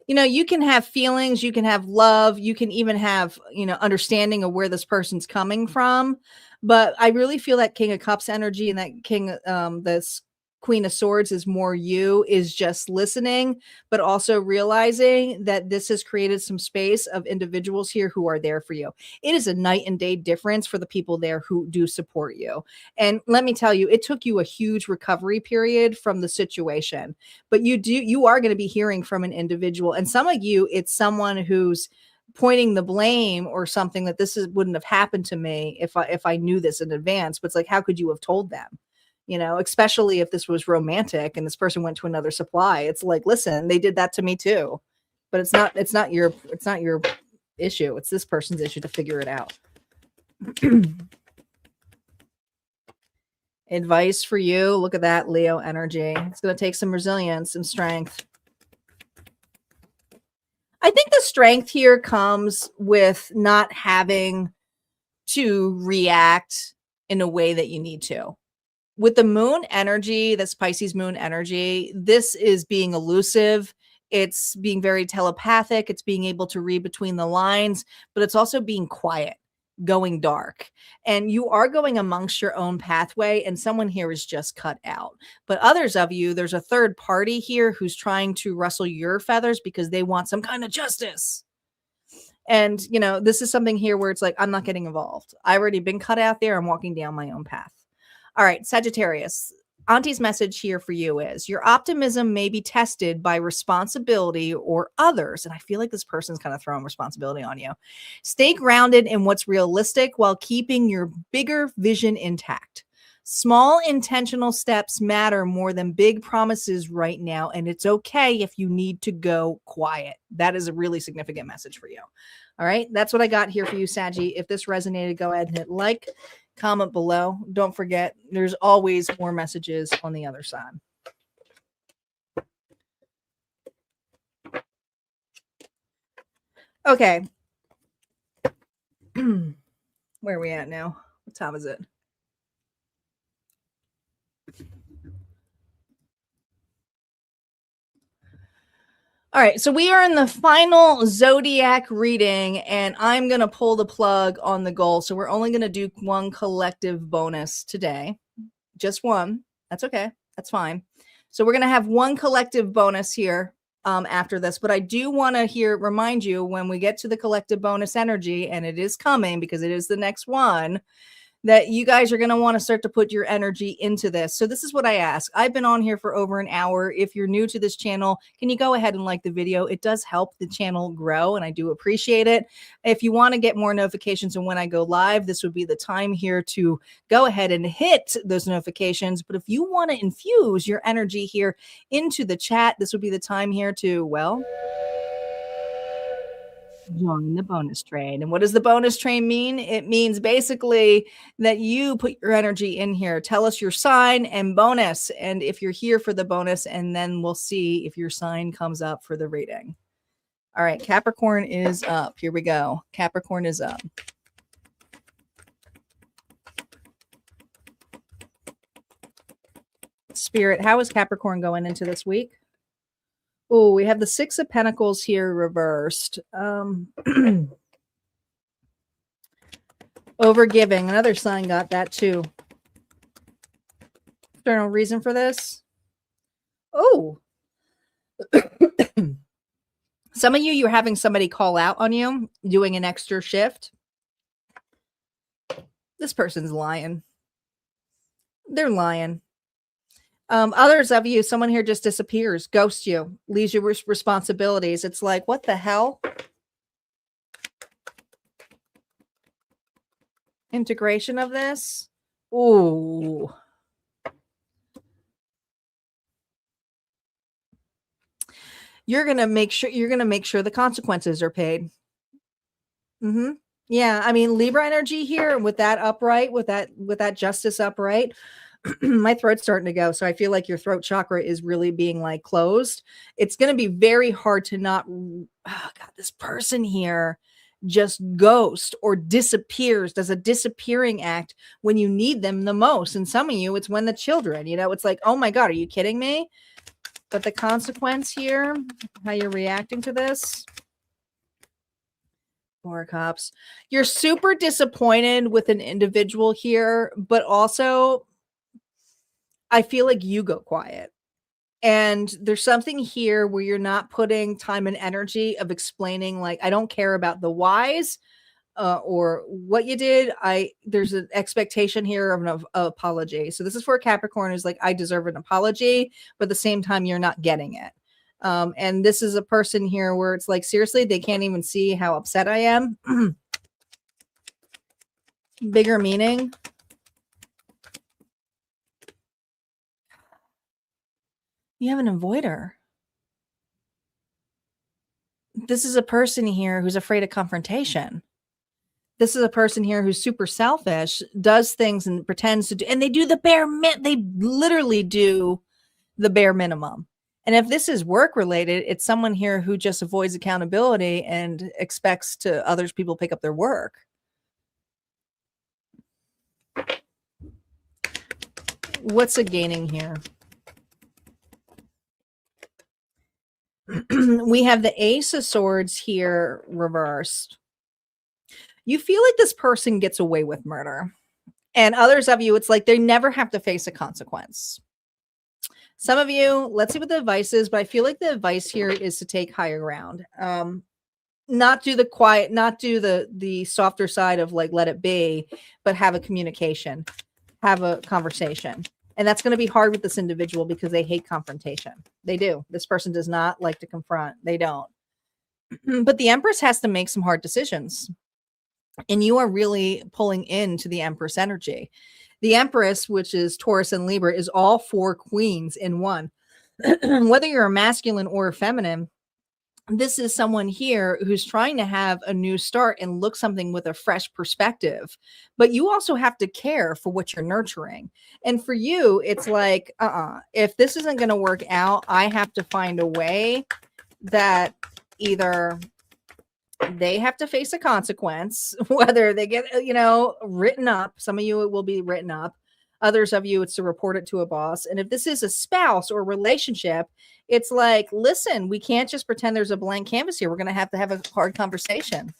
You know, you can have feelings, you can have love, you can even have, you know, understanding of where this person's coming from. But I really feel that King of Cups energy and that this Queen of Swords is more you, is just listening, but also realizing that this has created some space of individuals here who are there for you. It is a night and day difference for the people there who do support you. And let me tell you, it took you a huge recovery period from the situation, but you are going to be hearing from an individual, and some of you, it's someone who's pointing the blame or something, that wouldn't have happened to me if I knew this in advance. But it's like, how could you have told them? You know, especially if this was romantic and this person went to another supply. It's like, listen, they did that to me too. But it's not your issue. It's this person's issue to figure it out. Advice for you. Look at that Leo energy. It's going to take some resilience and strength. I think the strength here comes with not having to react in a way that you need to. With the moon energy, that's Pisces moon energy, this is being elusive. It's being very telepathic. It's being able to read between the lines, but it's also being quiet, going dark. And you are going amongst your own pathway, and someone here is just cut out. But others of you, there's a third party here who's trying to rustle your feathers because they want some kind of justice. And, you know, this is something here where it's like, I'm not getting involved. I've already been cut out there. I'm walking down my own path. All right, Sagittarius, Auntie's message here for you is your optimism may be tested by responsibility or others. And I feel like this person's kind of throwing responsibility on you. Stay grounded in what's realistic while keeping your bigger vision intact. Small intentional steps matter more than big promises right now. And it's okay if you need to go quiet. That is a really significant message for you. All right, that's what I got here for you, Saggy. If this resonated, go ahead and hit like. Comment below. Don't forget, there's always more messages on the other side. Okay. Where are we at now? What time is it? All right, so we are in the final Zodiac reading, and I'm going to pull the plug on the goal. So we're only going to do one collective bonus today. Just one. That's okay. That's fine. So we're going to have one collective bonus here after this. But I do want to remind you, when we get to the collective bonus energy, and it is coming because it is the next one, that you guys are going to want to start to put your energy into this. So this is what I ask. I've been on here for over an hour. If you're new to this channel, can you go ahead and like the video? It does help the channel grow, and I do appreciate it. If you want to get more notifications on when I go live, this would be the time here to go ahead and hit those notifications. But if you want to infuse your energy here into the chat, this would be the time here to, well, join the bonus train. And what does the bonus train mean? It means basically that you put your energy in here. Tell us your sign and bonus. And if you're here for the bonus, and then we'll see if your sign comes up for the reading. All right, Capricorn is up. Here we go. Capricorn is up. Spirit, how is Capricorn going into this week? Oh, we have the Six of Pentacles here reversed. Overgiving. Another sign got that too. External reason for this? Oh. Some of you, you're having somebody call out on you, doing an extra shift. This person's lying. They're lying. Others of you, someone here just disappears, ghosts you, leaves you with responsibilities. It's like, what the hell? Integration of this. Ooh. You're going to make sure the consequences are paid. Yeah, I mean, Libra energy here with that upright, with that justice upright. My throat's starting to go, so I feel like your throat chakra is really being like closed. It's going to be very hard to not, oh God, this person here just ghost or disappears, does a disappearing act when you need them the most. And some of you, it's when the children, it's like, oh my God, are you kidding me? But the consequence here, how you're reacting to this. Four of Cups. You're super disappointed with an individual here, but also I feel like you go quiet. And there's something here where you're not putting time and energy of explaining, like, I don't care about the whys or what you did. There's an expectation here of an apology. So this is for a Capricorn who's like, I deserve an apology, but at the same time, you're not getting it. And this is a person here where it's like, seriously, they can't even see how upset I am. Bigger meaning. You have an avoider. This is a person here who's afraid of confrontation. This is a person here who's super selfish, does things and pretends to do, and they do the they literally do the bare minimum. And if this is work related, it's someone here who just avoids accountability and expects to others people pick up their work. What's a gaining here? We have the Ace of Swords here reversed. You feel like this person gets away with murder. And others of you, it's like they never have to face a consequence. Some of you, let's see what the advice is, but I feel like the advice here is to take higher ground. Not do the quiet, not do the softer side of like, let it be, but have a communication, have a conversation. And that's going to be hard with this individual because they hate confrontation. They do. This person does not like to confront. They don't. But the Empress has to make some hard decisions. And you are really pulling into the Empress energy. The Empress, which is Taurus and Libra, is all four queens in one. Whether you're a masculine or a feminine, this is someone here who's trying to have a new start and look something with a fresh perspective. But you also have to care for what you're nurturing. And for you, it's like, if this isn't going to work out, I have to find a way that either they have to face a consequence, whether they get, written up. Some of you, it will be written up. Others of you, it's to report it to a boss. And if this is a spouse or relationship, it's like, listen, we can't just pretend there's a blank canvas here. We're going to have a hard conversation.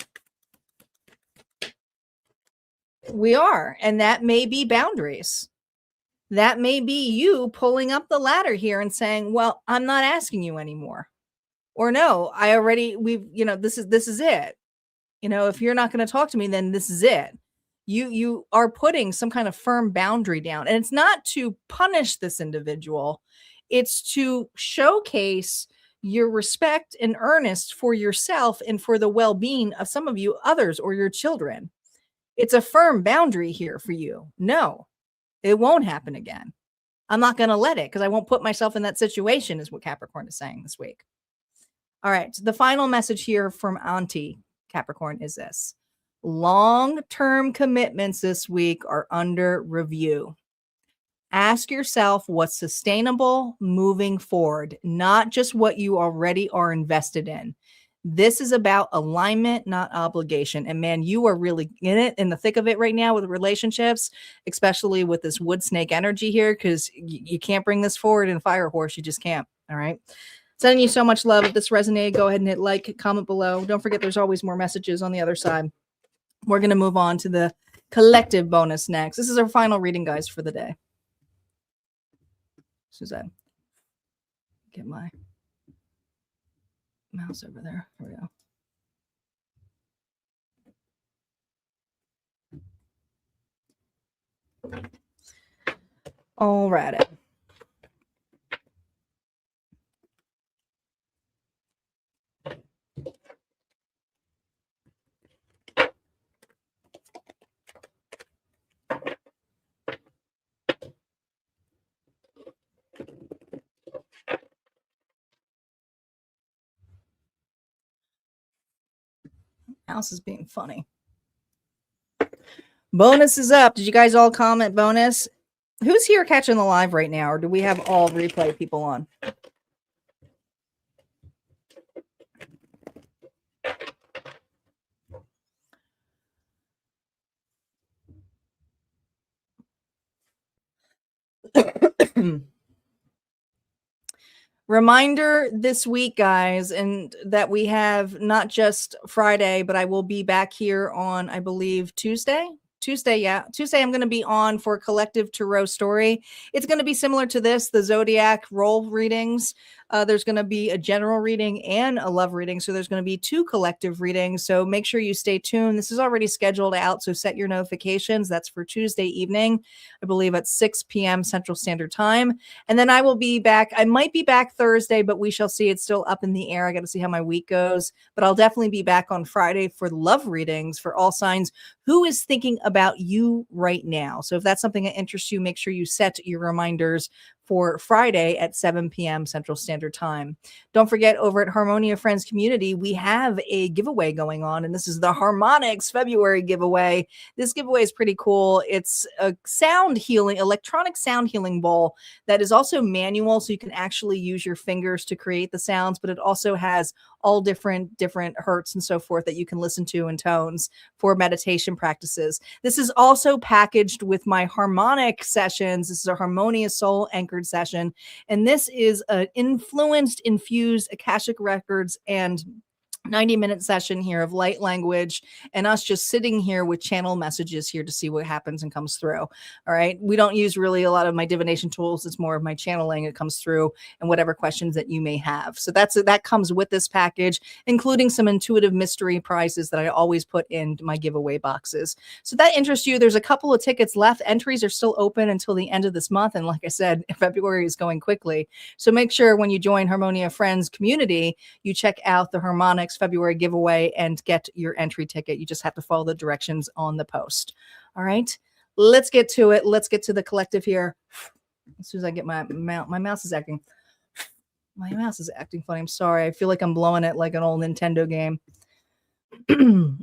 We are. And that may be boundaries. That may be you pulling up the ladder here and saying, well, I'm not asking you anymore. Or no, this is it. If you're not going to talk to me, then this is it. You are putting some kind of firm boundary down. And it's not to punish this individual. It's to showcase your respect and earnest for yourself and for the well-being of some of you others or your children. It's a firm boundary here for you. No, it won't happen again. I'm not going to let it because I won't put myself in that situation, is what Capricorn is saying this week. All right. So the final message here from Auntie Capricorn is this. Long-term commitments this week are under review. Ask yourself what's sustainable moving forward, not just what you already are invested in. This is about alignment, not obligation. And man, you are really in the thick of it right now with relationships, especially with this wood snake energy here, because you can't bring this forward in a fire horse. You just can't. All right. Sending you so much love. If this resonated, go ahead and hit like, comment below. Don't forget there's always more messages on the other side. We're going to move on to the collective bonus next. This is our final reading, guys, for the day. Suzanne, get my mouse over there. Here we go. All right. Mouse is being funny. Bonus is up. Did you guys all comment bonus? Who's here catching the live right now? Or do we have all replay people on? Reminder this week, guys, and that we have not just Friday, but I will be back here on, I believe, Tuesday. Tuesday, I'm going to be on for Collective Tarot Story. It's going to be similar to this, the Zodiac role readings. There's going to be a general reading and a love reading. So there's going to be 2 collective readings. So make sure you stay tuned. This is already scheduled out. So set your notifications. That's for Tuesday evening, I believe at 6 p.m. Central Standard Time. And then I will be back. I might be back Thursday, but we shall see. It's still up in the air. I got to see how my week goes. But I'll definitely be back on Friday for love readings for all signs. Who is thinking about you right now? So if that's something that interests you, make sure you set your reminders for Friday at 7 p.m. Central Standard Time. Don't forget, over at Harmonia Friends Community, we have a giveaway going on, and this is the Harmonics February giveaway. This giveaway is pretty cool. It's a sound healing, electronic sound healing bowl that is also manual, so you can actually use your fingers to create the sounds, but it also has all different hertz and so forth that you can listen to in tones for meditation practices. This is also packaged with my harmonic sessions. This is a Harmonia soul anchored session. And this is an infused Akashic records and 90-minute session here of light language and us just sitting here with channel messages here to see what happens and comes through. All right. We don't use really a lot of my divination tools. It's more of my channeling. It comes through and whatever questions that you may have. So that comes with this package, including some intuitive mystery prizes that I always put in my giveaway boxes. So that interests you. There's a couple of tickets left. Entries are still open until the end of this month. And like I said, February is going quickly. So make sure when you join Harmonia Friends Community, you check out the Harmonics February giveaway and get your entry ticket. You just have to follow the directions on the post. All right, let's get to it. Let's get to the collective here. As soon as I get my mouse is acting funny. I'm sorry. I feel like I'm blowing it like an old Nintendo game.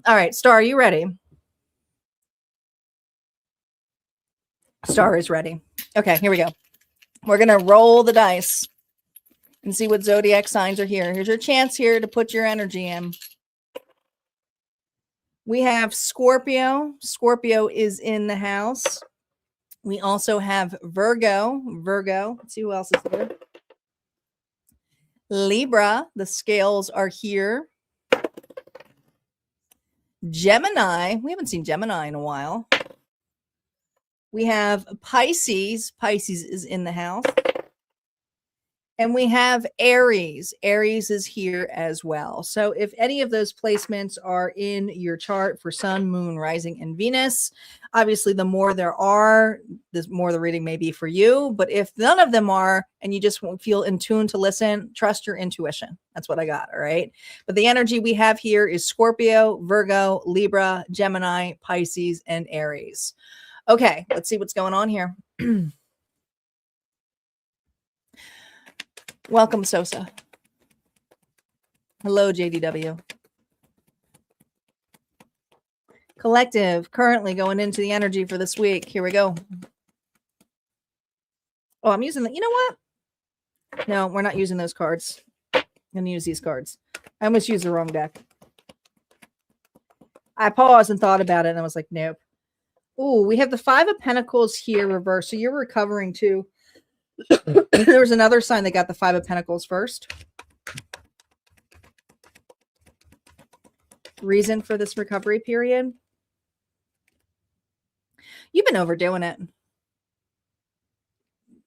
All right, Star, are you ready? Star is ready. Okay, here we go. We're going to roll the dice and see what zodiac signs are here. Here's your chance here to put your energy in. We have Scorpio. Scorpio is in the house. We also have Virgo. Let's see who else is there. Libra. The scales are here. Gemini. We haven't seen Gemini in a while. We have Pisces. Pisces is in the house. And we have Aries. Aries is here as well. So if any of those placements are in your chart for Sun, Moon, Rising, and Venus, obviously the more there are, the more the reading may be for you. But if none of them are, and you just won't feel in tune to listen, trust your intuition. That's what I got, all right? But the energy we have here is Scorpio, Virgo, Libra, Gemini, Pisces, and Aries. Okay, let's see what's going on here. Welcome, Sosa. Hello, JDW. Collective, currently going into the energy for this week. Here we go. Oh, I'm using the, you know what? No, we're not using those cards. I'm going to use these cards. I almost used the wrong deck. I paused and thought about it, and I was like, nope. Oh, we have the 5 of Pentacles here reversed. So you're recovering too. There was another sign that got the 5 of Pentacles first. Reason for this recovery period? You've been overdoing it.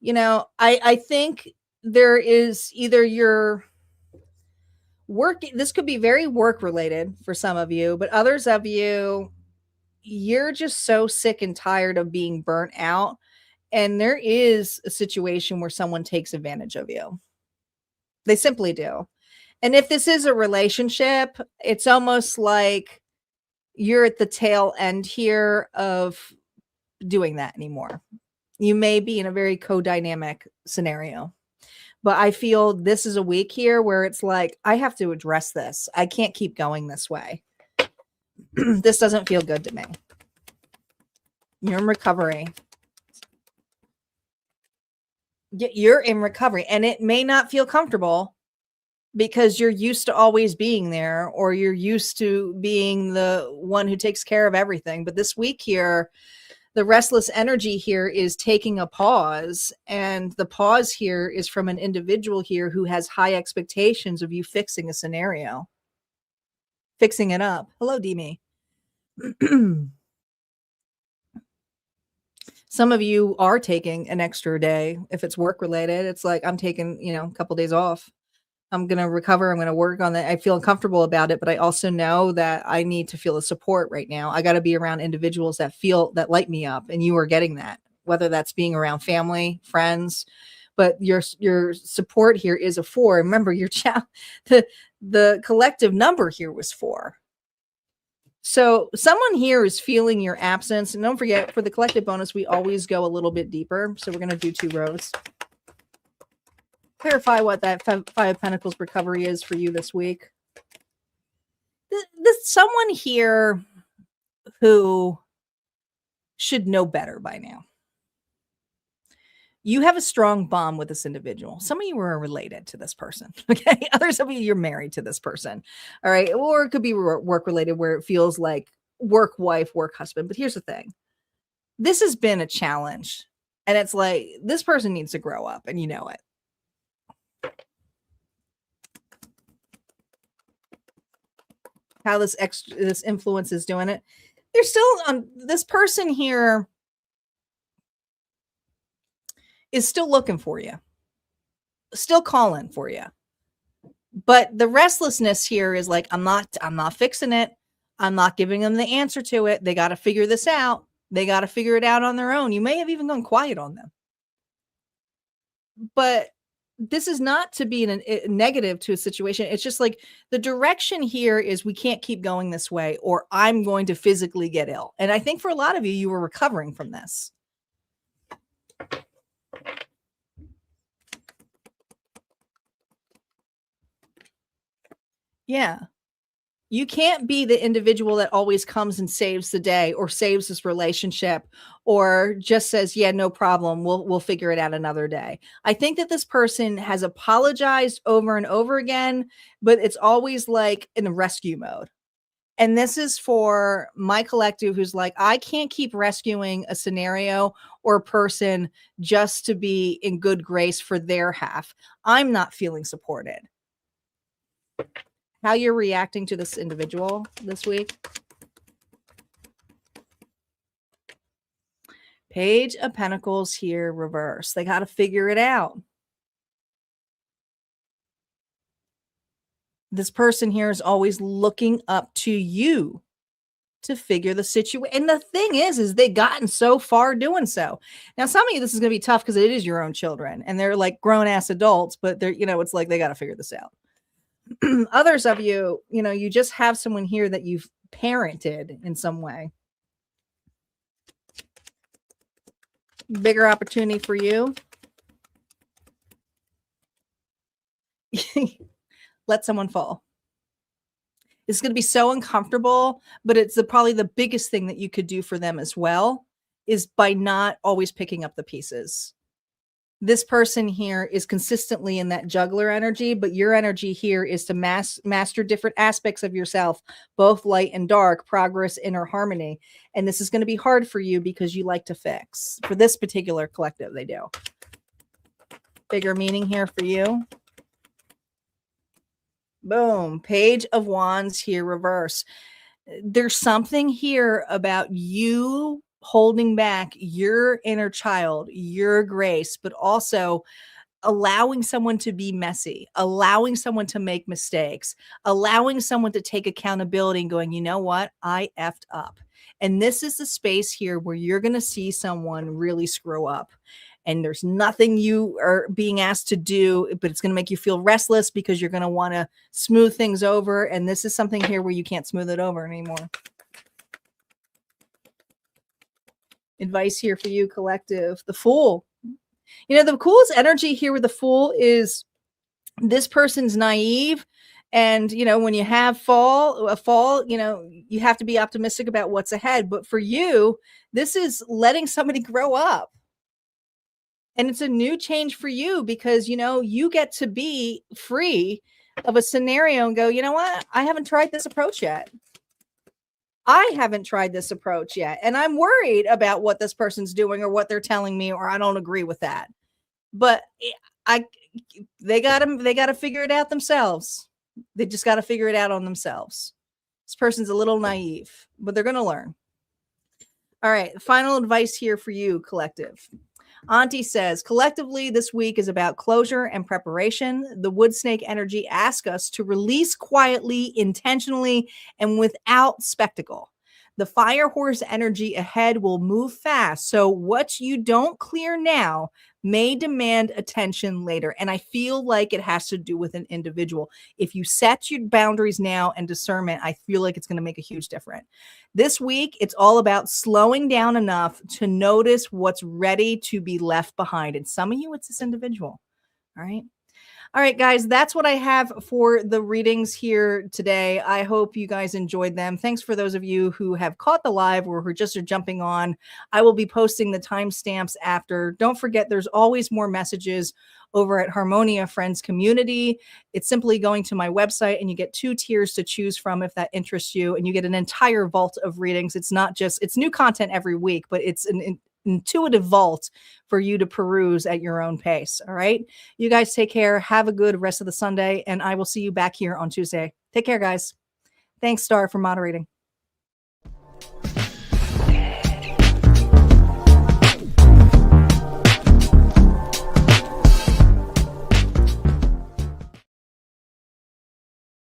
You know, I think there is either your work, this could be very work related for some of you, but others of you, you're just so sick and tired of being burnt out. And there is a situation where someone takes advantage of you. They simply do. And if this is a relationship, it's almost like you're at the tail end here of doing that anymore. You may be in a very co-dynamic scenario. But I feel this is a week here where it's like, I have to address this. I can't keep going this way. This doesn't feel good to me. You're in recovery. You're in recovery, and it may not feel comfortable because you're used to always being there, or you're used to being the one who takes care of everything. But this week here, the restless energy here is taking a pause, and the pause here is from an individual here who has high expectations of you fixing a scenario, fixing it up. Hello, Demi. Some of you are taking an extra day. If it's work related, it's like, I'm taking, a couple days off. I'm going to recover. I'm going to work on that. I feel uncomfortable about it, but I also know that I need to feel the support right now. I got to be around individuals that light me up. And you are getting that, whether that's being around family, friends, but your support here is a 4. Remember the collective number here was 4. So someone here is feeling your absence. And don't forget, for the collective bonus, we always go a little bit deeper. So we're going to do 2 rows. Clarify what that 5 of Pentacles recovery is for you this week. There's someone here who should know better by now. You have a strong bond with this individual. Some of you are related to this person, okay? Others of you, you're married to this person, all right? Or it could be work-related where it feels like work wife, work husband. But here's the thing. This has been a challenge, and it's like this person needs to grow up, and you know it. How this influence is doing it. They're still on this person here is still looking for you, still calling for you. But the restlessness here is like, I'm not fixing it. I'm not giving them the answer to it. They got to figure this out. They got to figure it out on their own. You may have even gone quiet on them. But this is not to be a negative to a situation. It's just like the direction here is we can't keep going this way, or I'm going to physically get ill. And I think for a lot of you, you were recovering from this. Yeah. You can't be the individual that always comes and saves the day or saves this relationship or just says, yeah, no problem. We'll figure it out another day. I think that this person has apologized over and over again, but it's always like in rescue mode. And this is for my collective who's like, I can't keep rescuing a scenario or a person just to be in good grace for their half. I'm not feeling supported. How you're reacting to this individual this week. Page of Pentacles here, reverse. They got to figure it out. This person here is always looking up to you to figure the situation. And the thing is they've gotten so far doing so. Now, some of you, this is going to be tough because it is your own children and they're like grown ass adults, but they're, it's like they got to figure this out. Others of you, you just have someone here that you've parented in some way. Bigger opportunity for you. Let someone fall. It's going to be so uncomfortable, but it's probably the biggest thing that you could do for them as well is by not always picking up the pieces. This person here is consistently in that juggler energy, but your energy here is to master different aspects of yourself, both light and dark, progress, inner harmony. And this is going to be hard for you because you like to fix. For this particular collective, they do. Bigger meaning here for you. Boom. Page of Wands here, reverse. There's something here about you holding back your inner child, your grace, but also allowing someone to be messy, allowing someone to make mistakes, allowing someone to take accountability and going, you know what? I effed up. And this is the space here where you're going to see someone really screw up. And there's nothing you are being asked to do, but it's going to make you feel restless because you're going to want to smooth things over. And this is something here where you can't smooth it over anymore. Advice here for you, collective. The Fool. The coolest energy here with the Fool is this person's naive And, you know, when you have a fall, you know, you have to be optimistic about what's ahead. But for you, this is letting somebody grow up. And it's a new change for you because, you know, you get to be free of a scenario and go, you know what? I haven't tried this approach yet. I haven't tried this approach yet. And I'm worried about what this person's doing or what they're telling me, or I don't agree with that. But I they gotta figure it out themselves. They just got to figure it out on themselves. This person's a little naive, but they're going to learn. All right. Final advice here for you, collective. Auntie says, collectively, this week is about closure and preparation. The wood snake energy asks us to release quietly, intentionally, and without spectacle. The fire horse energy ahead will move fast. So what you don't clear now may demand attention later. And I feel like it has to do with an individual. If you set your boundaries now and discernment, I feel like it's going to make a huge difference. This week, it's all about slowing down enough to notice what's ready to be left behind. And some of you, it's this individual. All right. All right, guys, that's what I have for the readings here today. I hope you guys enjoyed them. Thanks for those of you who have caught the live or who just are jumping on. I will be posting the timestamps after. Don't forget, there's always more messages over at Harmonia Friends Community. It's simply going to my website and you get 2 tiers to choose from if that interests you. And you get an entire vault of readings. It's not just, it's new content every week, but it's an intuitive vault for you to peruse at your own pace. All right. You guys take care. Have a good rest of the Sunday. And I will see you back here on Tuesday. Take care, guys. Thanks, Star, for moderating.